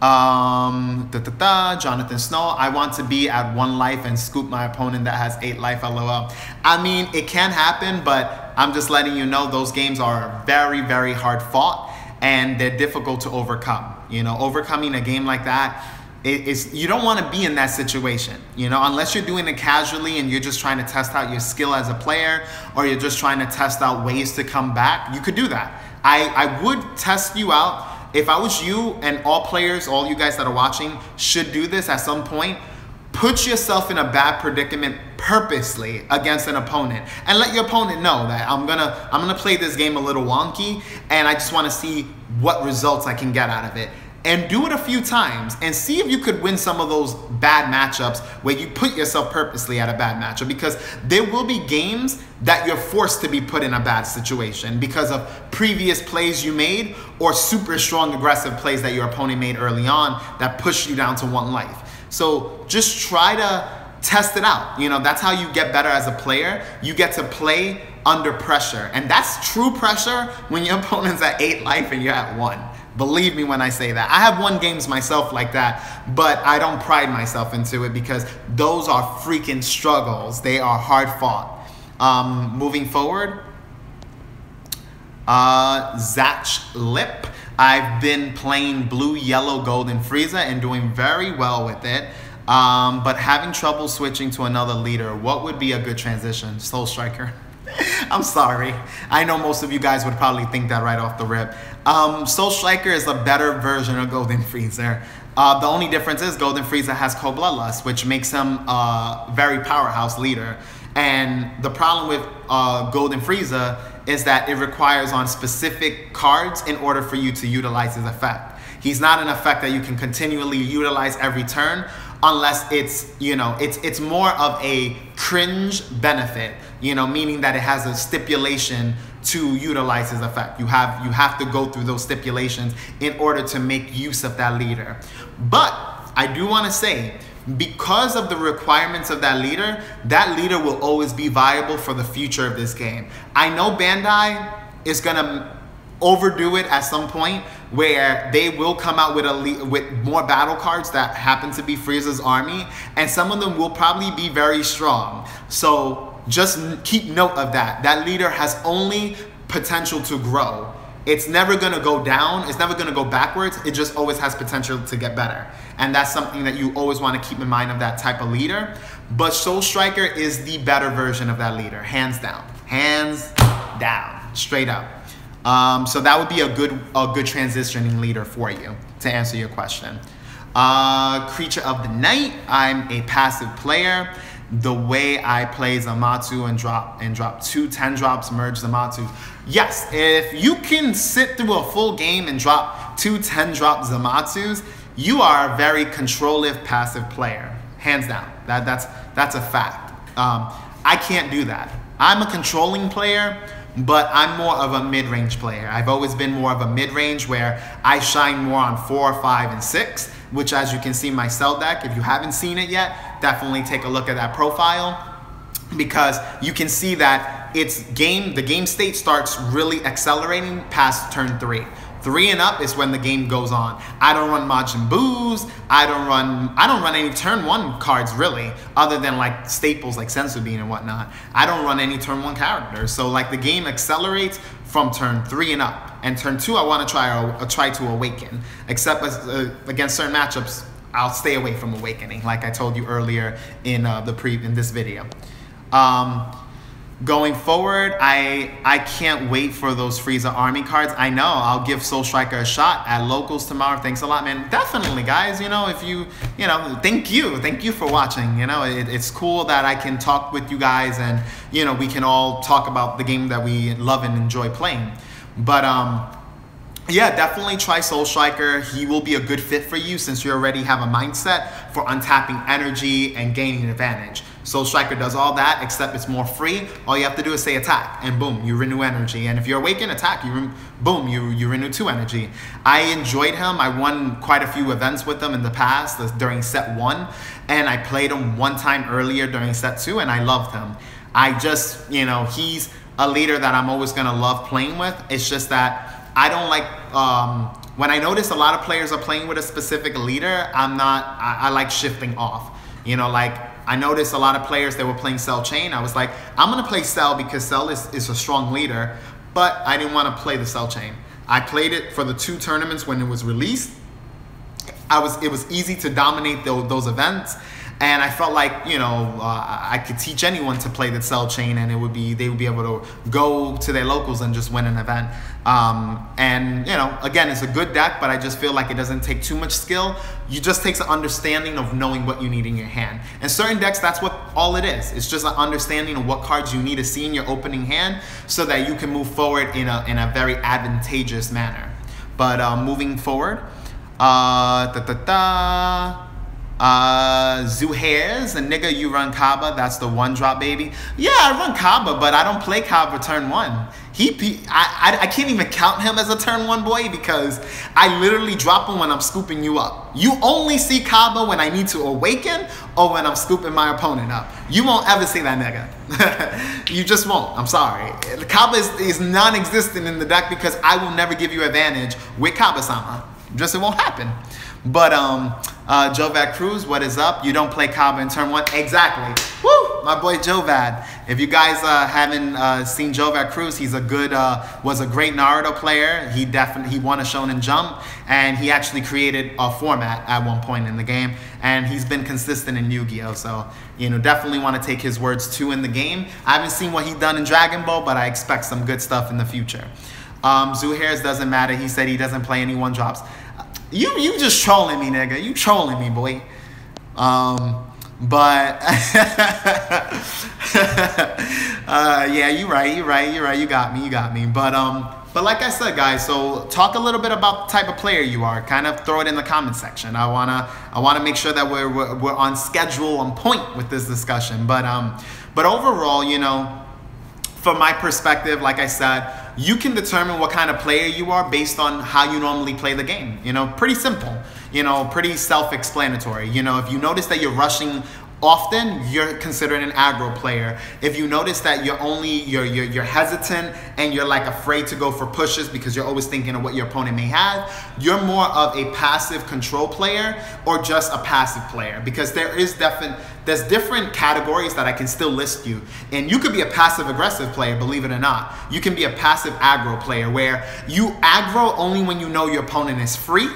A: Jonathan Snow, I want to be at 1 life and scoop my opponent that has 8 life, LOL. I mean, it can happen, but I'm just letting you know those games are very, very hard fought and they're difficult to overcome. You know, overcoming a game like that, You don't want to be in that situation, you know, unless you're doing it casually and you're just trying to test out your skill as a player, or you're just trying to test out ways to come back. You could do that. I would test you out. If I was you, and all players, all you guys that are watching should do this at some point, put yourself in a bad predicament purposely against an opponent, and let your opponent know that I'm gonna play this game a little wonky, and I just want to see what results I can get out of it. And do it a few times and see if you could win some of those bad matchups where you put yourself purposely at a bad matchup, because there will be games that you're forced to be put in a bad situation because of previous plays you made, or super strong aggressive plays that your opponent made early on that pushed you down to 1 life. So just try to test it out. You know, that's how you get better as a player. You get to play under pressure, and that's true pressure when your opponent's at 8 life and you're at 1. Believe me when I say that. I have won games myself like that, but I don't pride myself into it because those are freaking struggles. They are hard fought. Moving forward, Zach Lip. I've been playing blue, yellow, golden Frieza and doing very well with it, but having trouble switching to another leader. What would be a good transition? Soul Striker. I'm sorry. I know most of you guys would probably think that right off the rip. Soul Striker is a better version of Golden Frieza. The only difference is Golden Frieza has Cold Bloodlust, which makes him a very powerhouse leader. And the problem with Golden Frieza is that it requires on specific cards in order for you to utilize his effect. He's not an effect that you can continually utilize every turn, unless it's, you know, it's more of a cringe benefit, you know, meaning that it has a stipulation to utilize his effect. You have to go through those stipulations in order to make use of that leader. But I do want to say, because of the requirements of that leader will always be viable for the future of this game. I know Bandai is gonna overdo it at some point, where they will come out with more battle cards that happen to be Frieza's army, and some of them will probably be very strong. So just keep note of that. That leader has only potential to grow. It's never gonna go down, it's never gonna go backwards, it just always has potential to get better. And that's something that you always wanna keep in mind of that type of leader. But Soul Striker is the better version of that leader, hands down. Hands down, straight up. So that would be a good transitioning leader for you, to answer your question. Creature of the Night, I'm a passive player. The way I play Zamatsu and drop 2 10-drops, merge Zamatsu. Yes, if you can sit through a full game and drop 2 10-drop Zamatsus, you are a very controlling passive player, hands down. That's a fact. I can't do that. I'm a controlling player, but I'm more of a mid-range player. I've always been more of a mid-range, where I shine more on 4, 5, and 6, which, as you can see in my cell deck, if you haven't seen it yet, definitely take a look at that profile, because you can see that the game state starts really accelerating past turn 3. 3 and up is when the game goes on. I don't run Majin Boos. I don't run any turn 1 cards really, other than like staples like Senzu Bean and whatnot. I don't run any turn 1 characters. So like the game accelerates from turn 3 and up. And turn 2, I want to try to awaken. Except against certain matchups, I'll stay away from awakening, like I told you earlier in this video. Going forward, I can't wait for those Frieza army cards. I know, I'll give Soul Striker a shot at locals tomorrow. Thanks a lot, man. Definitely, guys. You know, if you know, thank you for watching. You know, it's cool that I can talk with you guys, and you know, we can all talk about the game that we love and enjoy playing. But yeah, definitely try Soul Striker. He will be a good fit for you, since you already have a mindset for untapping energy and gaining an advantage. Soul Striker does all that, except it's more free. All you have to do is say attack, and boom, you renew energy. And if you're awakened, attack, boom, you renew 2 energy. I enjoyed him. I won quite a few events with him in the past during set 1, and I played him 1 time earlier during set 2, and I loved him. I just, you know, he's a leader that I'm always gonna love playing with. It's just that I don't like, when I notice a lot of players are playing with a specific leader, I like shifting off. You know, like, I noticed a lot of players that were playing Cell Chain. I was like, I'm gonna play Cell because Cell is a strong leader, but I didn't wanna play the Cell Chain. I played it for the 2 tournaments when it was released. it was easy to dominate those events. And I felt like, you know, I could teach anyone to play the cell chain, and they would be able to go to their locals and just win an event. And, you know, again, it's a good deck, but I just feel like it doesn't take too much skill. You just takes an understanding of knowing what you need in your hand. And certain decks, that's what all it is. It's just an understanding of what cards you need to see in your opening hand so that you can move forward in a very advantageous manner. But moving forward, Zuhairs, and nigga, you run Kaba, that's the 1-drop baby. Yeah, I run Kaba, but I don't play Kaba turn 1. I can't even count him as a turn 1 boy because I literally drop him when I'm scooping you up. You only see Kaba when I need to awaken or when I'm scooping my opponent up. You won't ever see that nigga. You just won't. I'm sorry. Kaba is non-existent in the deck because I will never give you advantage with Kaba-sama. Just it won't happen. But Jovad Cruz, what is up? You don't play Kaba in turn 1? Exactly. Woo! My boy Jovad. If you guys haven't seen Jovad Cruz, he's a good, was a great Naruto player. He won a Shonen Jump, and he actually created a format at one point in the game, and he's been consistent in Yu-Gi-Oh! So, you know, definitely want to take his words too in the game. I haven't seen what he's done in Dragon Ball, but I expect some good stuff in the future. Zuhairs doesn't matter. He said he doesn't play any 1-drops. You just trolling me, nigga. You trolling me, boy. But yeah, you right. You got me. But like I said, guys, so talk a little bit about the type of player you are. Kind of throw it in the comment section. I wanna make sure that we're on schedule, on point with this discussion. But overall, you know, from my perspective, like I said, you can determine what kind of player you are based on how you normally play the game. You know, pretty simple, you know, pretty self-explanatory. You know, if you notice that you're rushing often, you're considered an aggro player. If you notice that you're hesitant and you're like afraid to go for pushes because you're always thinking of what your opponent may have, you're more of a passive control player or just a passive player, because there's different categories that I can still list you. And you could be a passive aggressive player, believe it or not. You can be a passive aggro player where you aggro only when you know your opponent is free.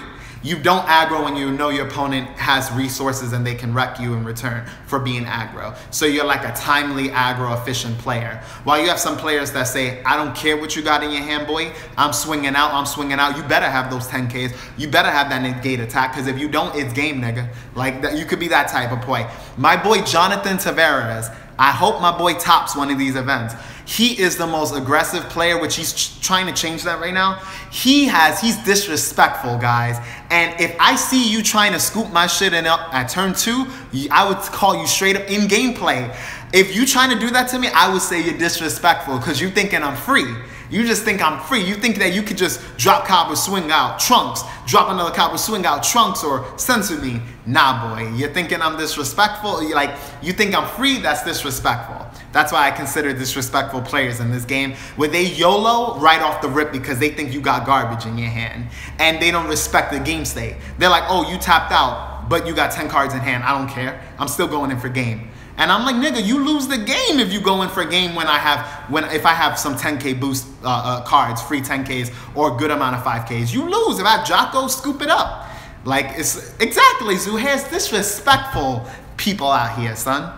A: You don't aggro when you know your opponent has resources and they can wreck you in return for being aggro. So you're like a timely aggro efficient player. While you have some players that say, I don't care what you got in your hand, boy. I'm swinging out. You better have those 10Ks. You better have that negate attack, because if you don't, it's game, nigga. Like that, you could be that type of play. My boy Jonathan Tavares, I hope my boy tops one of these events. He is the most aggressive player, which he's trying to change that right now. He's disrespectful, guys. And if I see you trying to scoop my shit in up at turn 2, I would call you straight up in gameplay. If you trying to do that to me, I would say you're disrespectful because you thinking I'm free. You just think I'm free. You think that you could just drop Cobble, swing out, Trunks, drop another Cobble, swing out, Trunks, or censor me. Nah, boy. You're thinking I'm disrespectful. You think I'm free? That's disrespectful. That's why I consider disrespectful players in this game, where they YOLO right off the rip because they think you got garbage in your hand. And they don't respect the game state. They're like, oh, you tapped out, but you got 10 cards in hand. I don't care. I'm still going in for game. And I'm like, nigga, you lose the game if you go in for a game if I have some 10K boost cards, free 10Ks, or a good amount of 5Ks. You lose. If I Jocko, scoop it up. Like, it's exactly, Zuhair's disrespectful people out here, son.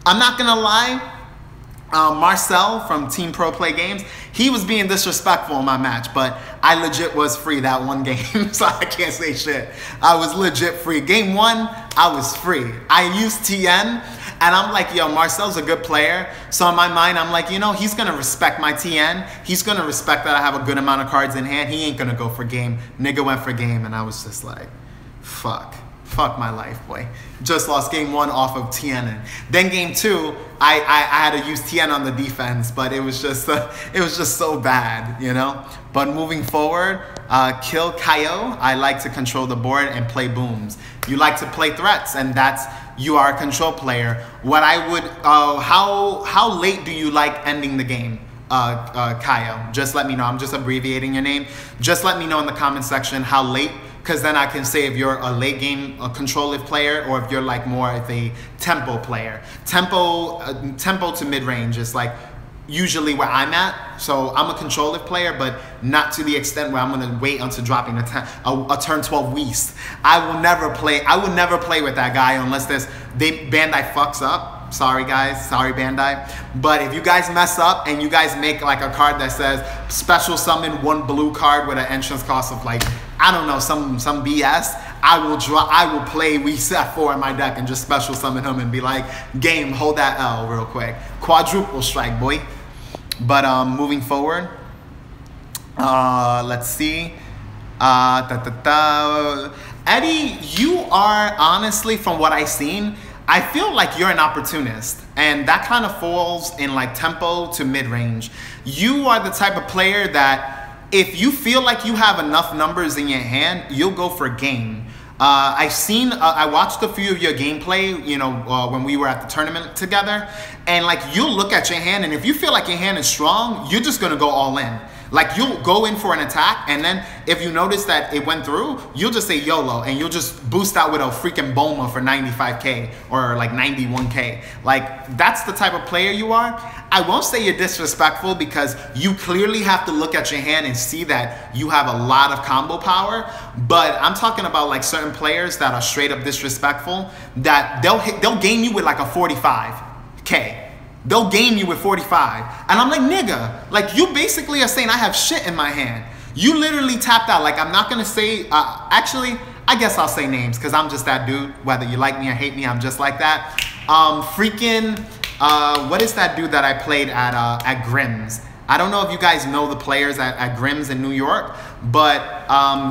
A: I'm not gonna lie. Marcel from Team Pro Play Games, he was being disrespectful in my match, but I legit was free that one game, so I can't say shit. I was legit free. Game 1, I was free. I used TN, and I'm like, yo, Marcel's a good player, so in my mind, I'm like, you know, he's gonna respect my TN. He's gonna respect that I have a good amount of cards in hand. He ain't gonna go for game. Nigga went for game, and I was just like, fuck. Fuck my life, boy. Just lost game 1 off of Tien. Then game 2, I had to use Tien on the defense, but it was just so bad, you know. But moving forward, kill Kaio. I like to control the board and play booms. You like to play threats, and you are a control player. What I would, how late do you like ending the game? Kaio, just let me know. I'm just abbreviating your name. Just let me know in the comment section how late, because then I can say if you're a late game control-live player or if you're like more of a tempo player. Tempo to mid-range is like usually where I'm at. So I'm a controller player, but not to the extent where I'm gonna wait until dropping a turn 12 Whist. I will never play with that guy unless Bandai fucks up. Sorry guys, sorry Bandai. But if you guys mess up and you guys make like a card that says special summon 1 blue card with an entrance cost of like, I don't know, some BS, I will play Whist at 4 in my deck and just special summon him and be like, game, hold that L real quick. Quadruple strike, boy. But moving forward, let's see. Eddie, you are honestly, from what I've seen, I feel like you're an opportunist, and that kind of falls in like tempo to mid-range. You are the type of player that if you feel like you have enough numbers in your hand, you'll go for game. I watched a few of your gameplay, you know, when we were at the tournament together, and like you'll look at your hand, and if you feel like your hand is strong, you're just gonna go all in. Like you'll go in for an attack, and then if you notice that it went through, you'll just say YOLO, and you'll just boost out with a freaking Boma for 95K or like 91K. Like that's the type of player you are. I won't say you're disrespectful because you clearly have to look at your hand and see that you have a lot of combo power. But I'm talking about like certain players that are straight up disrespectful, that they'll game you with like a 45K. They'll game you with 45. And I'm like, nigga, like you basically are saying I have shit in my hand. You literally tapped out. Like I'm not gonna say, actually, I guess I'll say names because I'm just that dude. Whether you like me or hate me, I'm just like that. What is that dude that I played at Grimm's? I don't know if you guys know the players at Grimm's in New York, but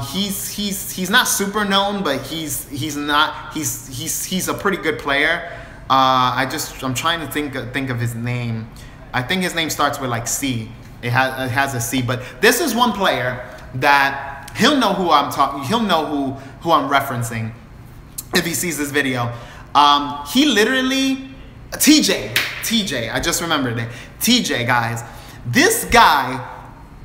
A: he's not super known, but he's a pretty good player. I'm trying to think of his name. I think his name starts with like C. It has a C. But this is one player that he'll know who I'm talking. He'll know who I'm referencing if he sees this video. He literally TJ. I just remembered it. TJ, guys. This guy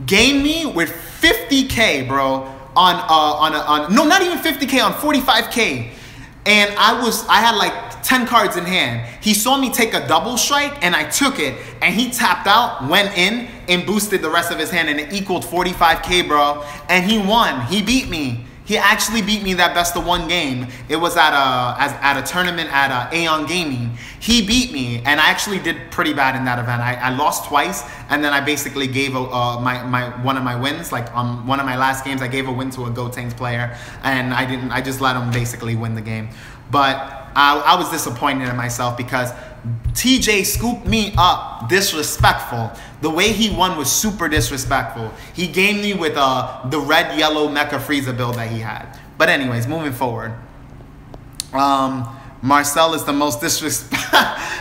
A: gamed me with 50K, bro. No, not even 50K, on 45K. And I had like 10 cards in hand. He saw me take a double strike and I took it, and he tapped out, went in and boosted the rest of his hand, and it equaled 45K, bro. And he won. He beat me. He actually beat me that best of 1 game. It was at a tournament at Aeon Gaming. He beat me, and I actually did pretty bad in that event. I lost twice, and then I basically gave one of my wins. Like one of my last games, I gave a win to a Gotenks player, and I just let him basically win the game. But I was disappointed in myself because TJ scooped me up, disrespectful. The way he won was super disrespectful. He gamed me with the red-yellow Mecha Frieza build that he had. But anyways, moving forward. Marcel is the most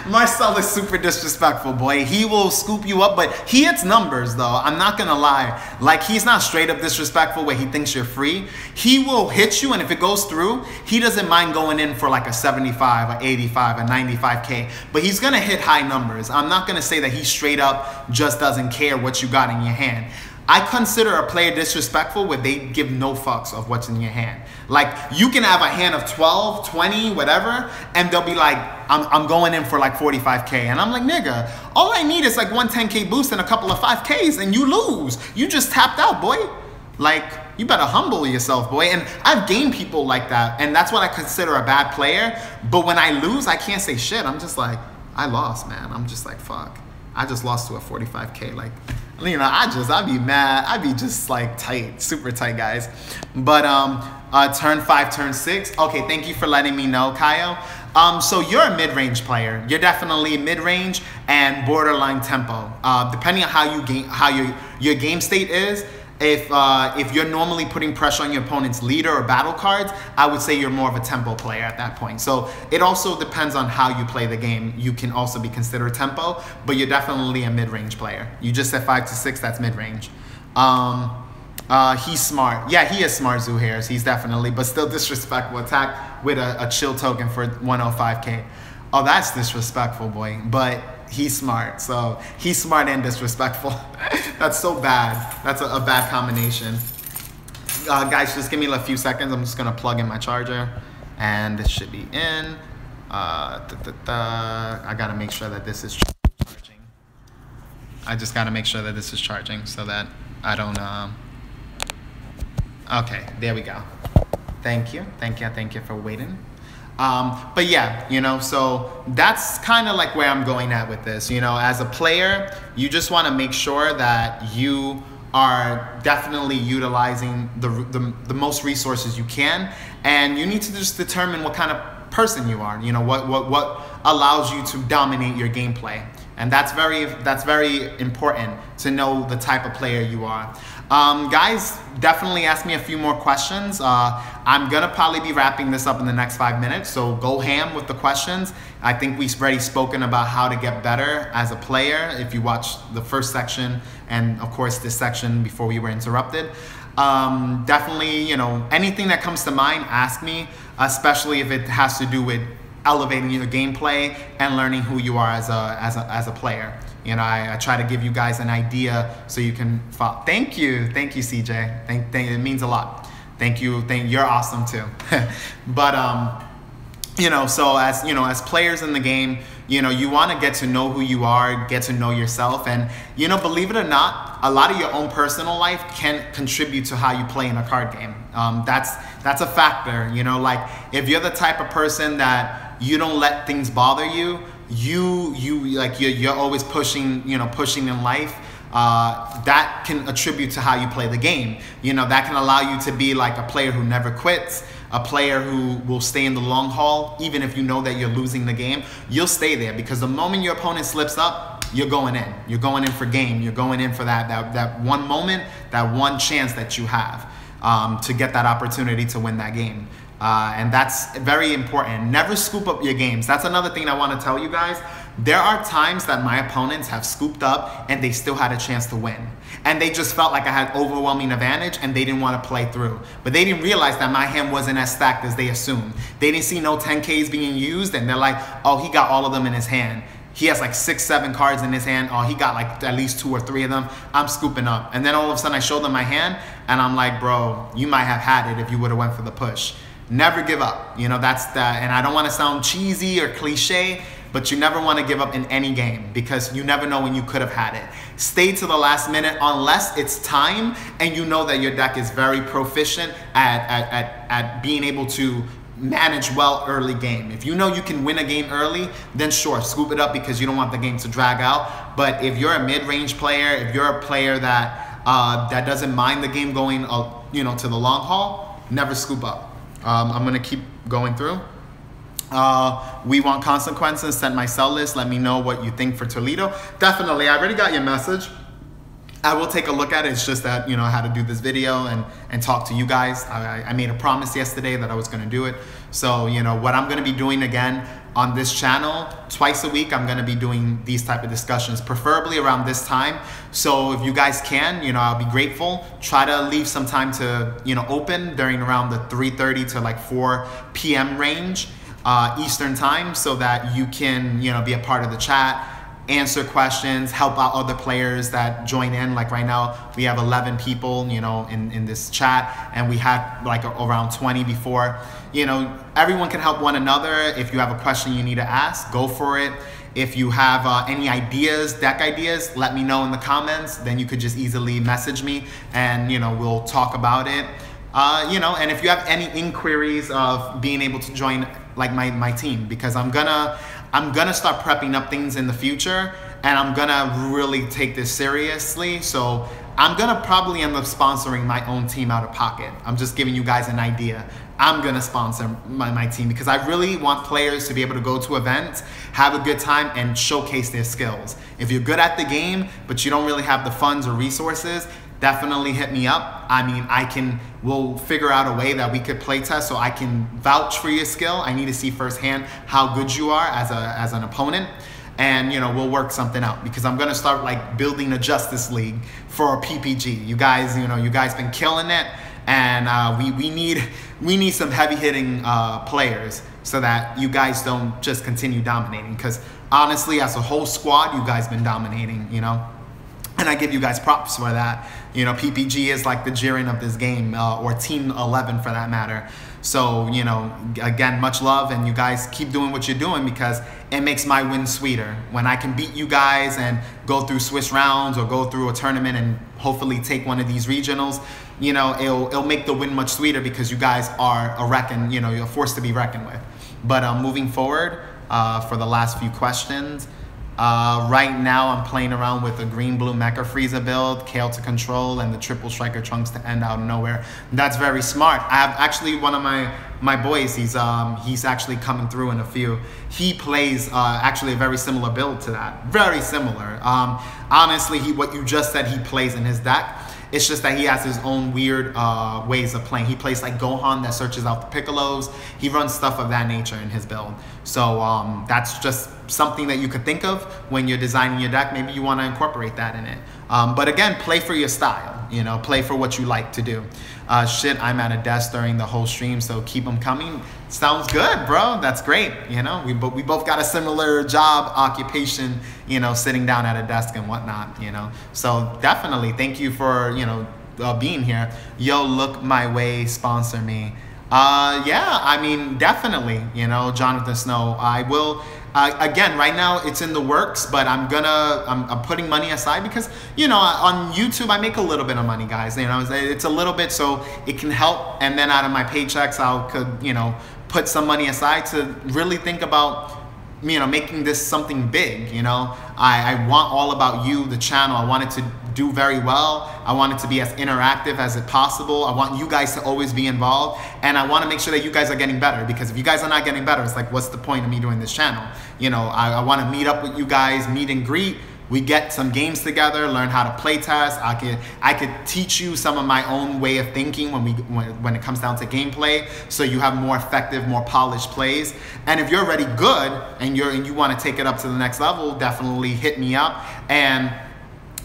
A: Marcel is super disrespectful, boy. He will scoop you up, but he hits numbers, though. I'm not gonna lie. Like, he's not straight up disrespectful where he thinks you're free. He will hit you, and if it goes through, he doesn't mind going in for like a 75, a 85, a 95K. But he's gonna hit high numbers. I'm not gonna say that he straight up just doesn't care what you got in your hand. I consider a player disrespectful where they give no fucks of what's in your hand. Like, you can have a hand of 12, 20, whatever, and they'll be like, I'm going in for like 45K. And I'm like, nigga, all I need is like one 10K boost and a couple of 5Ks, and you lose. You just tapped out, boy. Like, you better humble yourself, boy. And I've gamed people like that, and that's what I consider a bad player. But when I lose, I can't say shit. I'm just like, I lost, man. I'm just like, fuck. I just lost to a 45K. Like, you know, I'd be mad. I'd be just like tight, super tight, guys. But turn 5, turn 6. Okay, thank you for letting me know, Kaio. So you're a mid-range player. You're definitely mid-range and borderline tempo. Depending on how your game state is. If you're normally putting pressure on your opponent's leader or battle cards, I would say you're more of a tempo player at that point. So it also depends on how you play the game. You can also be considered tempo, but you're definitely a mid-range player. You just said 5 to 6, that's mid-range. He's smart. Yeah, he is smart, Zuhairs. He's definitely, but still disrespectful. Attack with a chill token for 105K. Oh, that's disrespectful, boy. But he's smart. So he's smart and disrespectful. That's so bad. That's a bad combination. Guys, just give me a few seconds. I'm just going to plug in my charger. And it should be in. I got to make sure that this is charging. I just got to make sure that this is charging so that I don't, okay, there we go. Thank you for waiting. But yeah, you know, so that's kind of like where I'm going at with this. You know, as a player, you just want to make sure that you are definitely utilizing the most resources you can, and you need to just determine what kind of person you are. You know, what allows you to dominate your gameplay, and that's very important to know the type of player you are. Guys, definitely ask me a few more questions. I'm gonna probably be wrapping this up in the next 5 minutes, so go ham with the questions. I think we've already spoken about how to get better as a player if you watch the first section and of course this section before we were interrupted. Definitely, you know, anything that comes to mind, ask me, especially if it has to do with elevating your gameplay and learning who you are as a player. You know, I try to give you guys an idea so you can follow. Thank you, CJ. It means a lot. Thank you. You're awesome too. But you know, so as players in the game, you know, you want to get to know who you are, get to know yourself, and you know, believe it or not, a lot of your own personal life can contribute to how you play in a card game. That's a factor. You know, like if you're the type of person that you don't let things bother you, you're always pushing in life, that can attribute to how you play the game. You know, that can allow you to be like a player who never quits, a player who will stay in the long haul. Even if you know that you're losing the game, you'll stay there, because the moment your opponent slips up, you're going in. You're going in for game. You're going in for that one moment, that one chance that you have to get that opportunity to win that game. And that's very important. Never scoop up your games. That's another thing I want to tell you guys. There are times that my opponents have scooped up and they still had a chance to win. And they just felt like I had overwhelming advantage and they didn't want to play through. But they didn't realize that my hand wasn't as stacked as they assumed. They didn't see no 10Ks being used and they're like, oh, he got all of them in his hand. He has like 6, 7 cards in his hand. Oh, he got like at least 2 or 3 of them. I'm scooping up. And then all of a sudden I show them my hand and I'm like, bro, you might have had it if you would have went for the push. Never give up. You know, that's that. And I don't want to sound cheesy or cliche, but you never want to give up in any game, because you never know when you could have had it. Stay to the last minute unless it's time and you know that your deck is very proficient at being able to manage well early game. If you know you can win a game early, then sure, scoop it up, because you don't want the game to drag out. But if you're a mid-range player, if you're a player that that doesn't mind the game going you know, to the long haul, never scoop up. I'm gonna keep going through. We want consequences. Send my sell list. Let me know what you think for Toledo. Definitely, I already got your message. I will take a look at it. It's just that, you know, I had to do this video and talk to you guys. I made a promise yesterday that I was going to do it. So, you know, what I'm going to be doing again on this channel, twice a week, I'm going to be doing these type of discussions, preferably around this time. So if you guys can, you know, I'll be grateful. Try to leave some time to, you know, open during around the 3:30 to like 4 p.m. range, Eastern time, so that you can, you know, be a part of the chat, answer questions, help out other players that join in. Like right now, we have 11 people, you know, in this chat, and we had like around 20 before. You know, everyone can help one another. If you have a question you need to ask, go for it. If you have any ideas, deck ideas, let me know in the comments. Then you could just easily message me and, you know, we'll talk about it. You know, and if you have any inquiries of being able to join like my team, because I'm gonna start prepping up things in the future, and I'm gonna really take this seriously. So I'm gonna probably end up sponsoring my own team out of pocket. I'm just giving you guys an idea. I'm gonna sponsor my team, because I really want players to be able to go to events, have a good time, and showcase their skills. If you're good at the game, but you don't really have the funds or resources, definitely hit me up. I mean, we'll figure out a way that we could play test so I can vouch for your skill. I need to see firsthand how good you are as an opponent. And, you know, we'll work something out, because I'm gonna start like building a Justice League for a PPG. You guys, you know, you guys been killing it, and we need some heavy hitting players so that you guys don't just continue dominating. Because honestly, as a whole squad, you guys been dominating, you know. And I give you guys props for that. You know, PPG is like the Jiren of this game, or Team 11 for that matter. So, you know, again, much love, and you guys keep doing what you're doing because it makes my win sweeter. When I can beat you guys and go through Swiss rounds or go through a tournament and hopefully take one of these regionals, you know, it'll make the win much sweeter because you guys are you're a force to be reckoned with. But moving forward, for the last few questions, right now I'm playing around with a green-blue Mecha Frieza build, Kale to control, and the triple striker Trunks to end out of nowhere. That's very smart. I have actually one of my boys, he's actually coming through in a few. He plays actually a very similar build to that. Very similar. Honestly, what you just said he plays in his deck. It's just that he has his own weird ways of playing. He plays like Gohan that searches out the Piccolos. He runs stuff of that nature in his build. So that's just something that you could think of when you're designing your deck. Maybe you want to incorporate that in it. But again, play for your style. You know, play for what you like to do. Shit, I'm at a desk during the whole stream, so keep them coming. Sounds good, bro. That's great. You know, we both got a similar job occupation, you know, sitting down at a desk and whatnot, you know. So definitely thank you for, you know, being here. Yo, look my way, sponsor me. Yeah, I mean, definitely, you know, Jonathan Snow, I will. Again, right now it's in the works, but I'm putting money aside because, you know, on YouTube I make a little bit of money, guys. You know, it's a little bit, so it can help. And then out of my paychecks, you know, put some money aside to really think about, you know, making this something big. You know, I want all about you, the channel. I want it to do very well. I want it to be as interactive as it possible. I want you guys to always be involved, and I want to make sure that you guys are getting better, because if you guys are not getting better, it's like, what's the point of me doing this channel? You know, I want to meet up with you guys, meet and greet. We get some games together, learn how to play test. I could teach you some of my own way of thinking when it comes down to gameplay, so you have more effective, more polished plays. And if you're already good and you want to take it up to the next level, definitely hit me up. And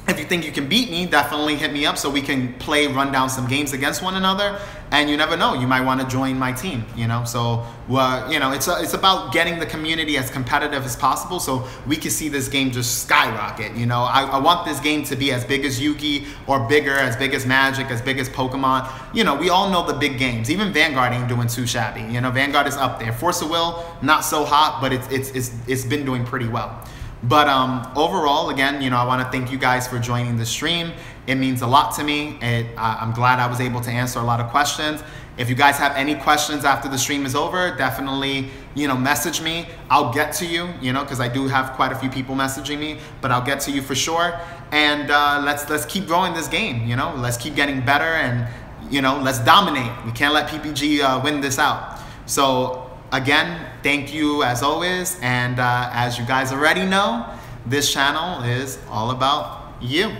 A: if you think you can beat me, definitely hit me up so we can run down some games against one another. And you never know, you might want to join my team, you know? So, you know, it's about getting the community as competitive as possible so we can see this game just skyrocket, you know? I want this game to be as big as Yu-Gi, or bigger, as big as Magic, as big as Pokemon. You know, we all know the big games. Even Vanguard ain't doing too shabby. You know, Vanguard is up there. Force of Will, not so hot, but it's been doing pretty well. But overall, again, you know, I want to thank you guys for joining the stream. It means a lot to me. I'm glad I was able to answer a lot of questions. If you guys have any questions after the stream is over, definitely, you know, message me. I'll get to you, you know, because I do have quite a few people messaging me, but I'll get to you for sure. And let's keep growing this game, you know. Let's keep getting better, and, you know, let's dominate. We can't let PPG win this out. So again, thank you as always, and as you guys already know, this channel is all about you.